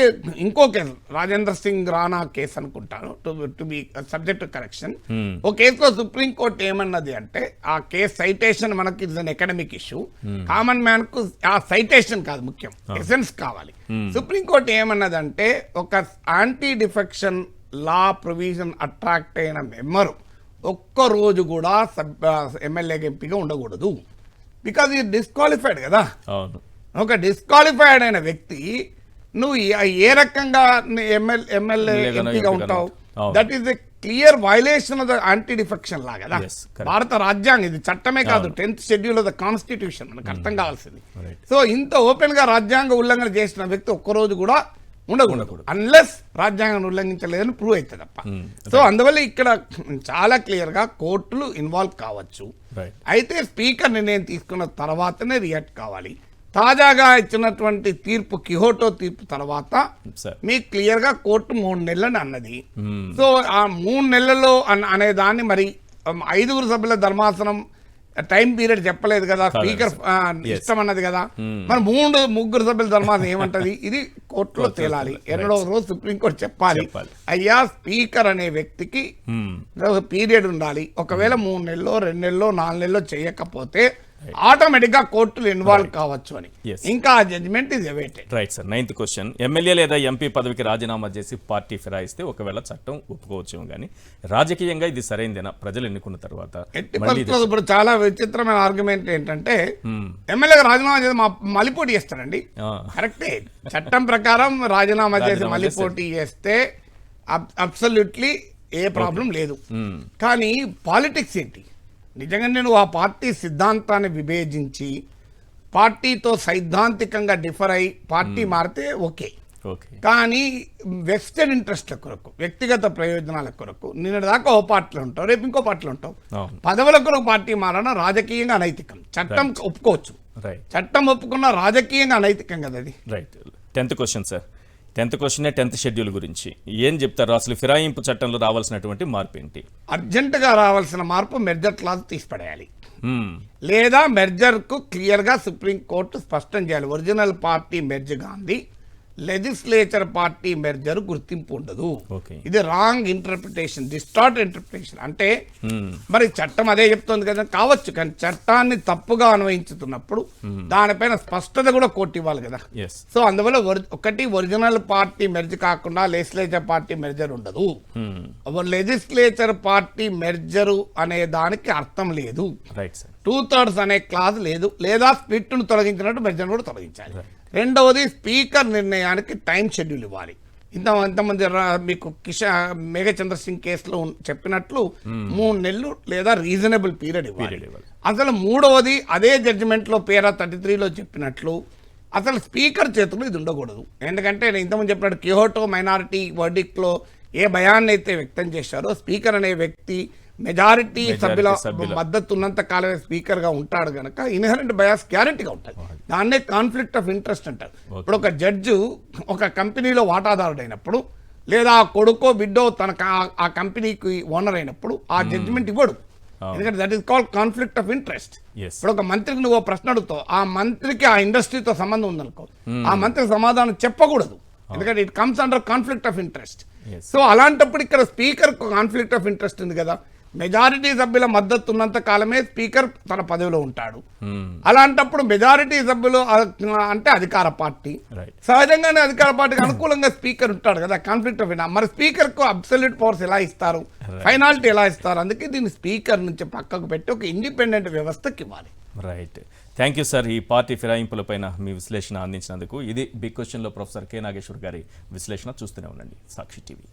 ఇంకో కేసు రాజేంద్ర సింగ్ రాణా కేసు అనుకుంటాను, to be subject to correction. ఓ కేసులో సుప్రీంకోర్టు ఏమన్నది అంటే, ఆ కేసు సైటేషన్ మనకి it's an academic issue, common man కు ఆ సైటేషన్ కాదు ముఖ్యం, ఎసెన్స్ కావాలి. సుప్రీంకోర్టు ఏమన్నదంటే, ఒక యాంటీ డిఫెక్షన్ లా ప్రొవిజన్ అట్రాక్ట్ అయిన మెంబరు ఒక్కరోజు కూడా ఎమ్మెల్యేగా ఎంపీగా ఉండకూడదు. బికాజ్ ఈ డిస్క్వాలిఫైడ్ కదా. ఒక డిస్క్వాలిఫైడ్ అయిన వ్యక్తి నువ్వు ఏ రకంగా ఎమ్మెల్యే ఎంపీగా ఉంటావు? That is a clear violation of the anti defection లా కదా. భారత రాజ్యాంగం ఇది చట్టమే కాదు, 10th schedule of the constitution మనకు అర్థం కావాల్సింది. సో ఇంత ఓపెన్ గా రాజ్యాంగ ఉల్లంఘన చేసిన వ్యక్తి ఒక్కరోజు కూడా ఉండకూడదు అన్లెస్ రాజ్యాంగం ఉల్లంఘించలేదని ప్రూవ్ అవుతుంది తప్ప. సో అందువల్ల ఇక్కడ చాలా క్లియర్ గా కోర్టులు ఇన్వాల్వ్ కావచ్చు. అయితే స్పీకర్ నిర్ణయం తీసుకున్న తర్వాతనే రియాక్ట్ కావాలి. తాజాగా ఇచ్చినటువంటి తీర్పు, కిహోటో తీర్పు తర్వాత మీకు క్లియర్ గా కోర్టు 3 నెలలని అన్నది. సో ఆ 3 నెలల్లో అనే దాన్ని మరి 5 సభ్యుల ధర్మాసనం టైం పీరియడ్ చెప్పలేదు కదా, స్పీకర్ ఇష్టం అన్నది కదా. మరి 3 సభ్యుల ధర్మాసనం ఏమంటది? ఇది కోర్టులో తేలాలి. ఎన్నడో రోజు సుప్రీంకోర్టు చెప్పాలి, అయ్యా స్పీకర్ అనే వ్యక్తికి పీరియడ్ ఉండాలి. ఒకవేళ 3 నెలల్లో 2 నెలల్లో 4 నెలల్లో చేయకపోతే ఆటోమేటిక్ గా కోర్టులు ఇన్వాల్వ్ కావచ్చు అని. ఇంకా ఆ judgement is awaited. Right sir. 9th question. MLA లేదా ఎంపీ పదవికి రాజీనామా చేసి పార్టీ ఫిరాయిస్తే ఒకవేళ చట్టం ఒప్పుకోవచ్చు, కానీ రాజకీయంగా ఇది సరైందేనా? ప్రజలు ఎన్నుకున్న తర్వాత ఇప్పుడు చాలా విచిత్రమైన ఆర్గ్యుమెంట్ ఏంటంటే, ఎమ్మెల్యేగా రాజీనామా చేసి మళ్ళీ పోటీ చేస్తారండి. కరెక్టే, చట్టం ప్రకారం రాజీనామా చేసి మళ్ళీ పోటీ చేస్తే అబ్సల్యూట్లీ ఏ ప్రాబ్లం లేదు. కానీ పాలిటిక్స్ ఏంటి? నిజంగా నేను ఆ పార్టీ సిద్ధాంతాన్ని విభేజించి పార్టీతో సైద్ధాంతికంగా డిఫర్ అయి పార్టీ మారితే ఓకే. కానీ వెస్టెడ్ ఇంట్రెస్ట్ల కొరకు, వ్యక్తిగత ప్రయోజనాల కొరకు నిన్న దాకా ఓ పార్టీలో ఉంటావు, రేపు ఇంకో పార్టీలో ఉంటావు. పదవుల కొరకు పార్టీ మారడం రాజకీయంగా అనైతికం. చట్టం ఒప్పుకోవచ్చు, చట్టం ఒప్పుకున్న రాజకీయంగా అనైతికం కదా అది. Right. 10th question sir. 10th క్వశ్చనే 10th షెడ్యూల్ గురించి ఏం చెప్తారు? అసలు ఫిరాయింపు చట్టంలో రావాల్సినటువంటి మార్పు ఏంటి? అర్జెంటుగా రావాల్సిన మార్పు మెర్జర్ క్లాజ్ తీసిపడేయాలి, మ్మ్. లేదా మెర్జర్కు క్లియర్గా సుప్రీంకోర్టు స్పష్టం చేయాలి. Original party merge Gandhi, legislature party merger గుర్తింపు ఉండదు. ఓకే. ఇది రాంగ్ ఇంటర్ప్రిటేషన్, డిస్టార్ట్ ఇంటర్ప్రిటేషన్. అంటే మ్మ్. మరి చట్టం అదే చెప్తుంది కదా, కావచ్చు, కానీ చట్టాన్ని తప్పుగా అన్వయించుతున్నప్పుడు దానిపైన స్పష్టత కూడా కోర్టు ఇవ్వాలి కదా. ఎస్. సో అందువల్ల ఒకటి ఒరిజినల్ పార్టీ మెర్జ్ కాకుండా లెజిస్లేచర్ పార్టీ మెర్జర్ ఉండదు. మ్మ్. లెజిస్లేచర్ పార్టీ మెర్జరు అనే దానికి అర్థం లేదు. Right sir. 2/3 అనే క్లాజ్ లేదు, లేదా స్ప్లిట్ను తొలగించినట్టు మెర్జర్ కూడా తొలగించాలి. రెండవది స్పీకర్ నిర్ణయానికి టైం షెడ్యూల్ ఇవ్వాలి. ఇంతమంది మీకు మేఘచంద్ర సింగ్ కేసులో చెప్పినట్లు 3 నెలలు లేదా రీజనబుల్ పీరియడ్ ఇవ్వాలి. అసలు మూడవది అదే జడ్జిమెంట్లో పేరా 33లో చెప్పినట్లు అసలు స్పీకర్ చేతులు ఇది ఉండకూడదు. ఎందుకంటే నేను ఇంతకుముందు చెప్పినట్టు కిహోటో మైనారిటీ వర్డిక్ట్లో ఏ భయాన్ని అయితే వ్యక్తం చేశారో, స్పీకర్ అనే వ్యక్తి మెజారిటీ సభ్యుల మద్దతు ఉన్నంత కాలమే స్పీకర్ గా ఉంటాడు కనుక ఇన్హరెంట్ బయాస్ గ్యారెంటీగా ఉంటుంది. దాన్నే కాన్ఫ్లిక్ట్ ఆఫ్ ఇంట్రెస్ట్ అంటారు. ఇప్పుడు ఒక జడ్జు ఒక కంపెనీలో వాటాదారుడు అయినప్పుడు, లేదా ఆ కొడుకో బిడ్డో తన ఆ కంపెనీకి ఓనర్ అయినప్పుడు ఆ జడ్జిమెంట్ ఇవ్వడు. ఎందుకంటే that is called conflict of interest. ఇప్పుడు ఒక మంత్రికి నువ్వు ప్రశ్న అడుగుతావు, ఆ మంత్రికి ఆ ఇండస్ట్రీతో సంబంధం ఉందనుకో, ఆ మంత్రికి సమాధానం చెప్పకూడదు, ఎందుకంటే it comes under conflict of interest. So అలాంటప్పుడు ఇక్కడ స్పీకర్ కాన్ఫ్లిక్ట్ ఆఫ్ ఇంట్రెస్ట్ ఉంది కదా, మెజారిటీ సభ్యుల మద్దతు ఉన్నంత కాలమే స్పీకర్ తన పదవిలో ఉంటాడు. అలాంటప్పుడు మెజారిటీ సభ్యులు అంటే అధికార పార్టీ, సహజంగానే అధికార పార్టీకి అనుకూలంగా స్పీకర్ ఉంటాడు కదా. కాన్ఫ్లిక్ట్ ఆఫ్ ఇంట్రెస్ట్, మరి స్పీకర్ కు అబ్సల్యూట్ పవర్స్ ఎలా ఇస్తారు, ఫైనాలిటీ ఎలా ఇస్తారు? అందుకే దీన్ని స్పీకర్ నుంచి పక్కకు పెట్టి ఒక ఇండిపెండెంట్ వ్యవస్థకి ఇవ్వాలి. రైట్. థ్యాంక్ యూ సార్, ఈ పార్టీ ఫిరాయింపులపైన మీ విశ్లేషణ అందించినందుకు. ఇది బిగ్ క్వశ్చన్లో ప్రొఫెసర్ కె నాగేశ్వర్ గారి విశ్లేషణ. చూస్తూనే ఉండండి సాక్షి టీవీ.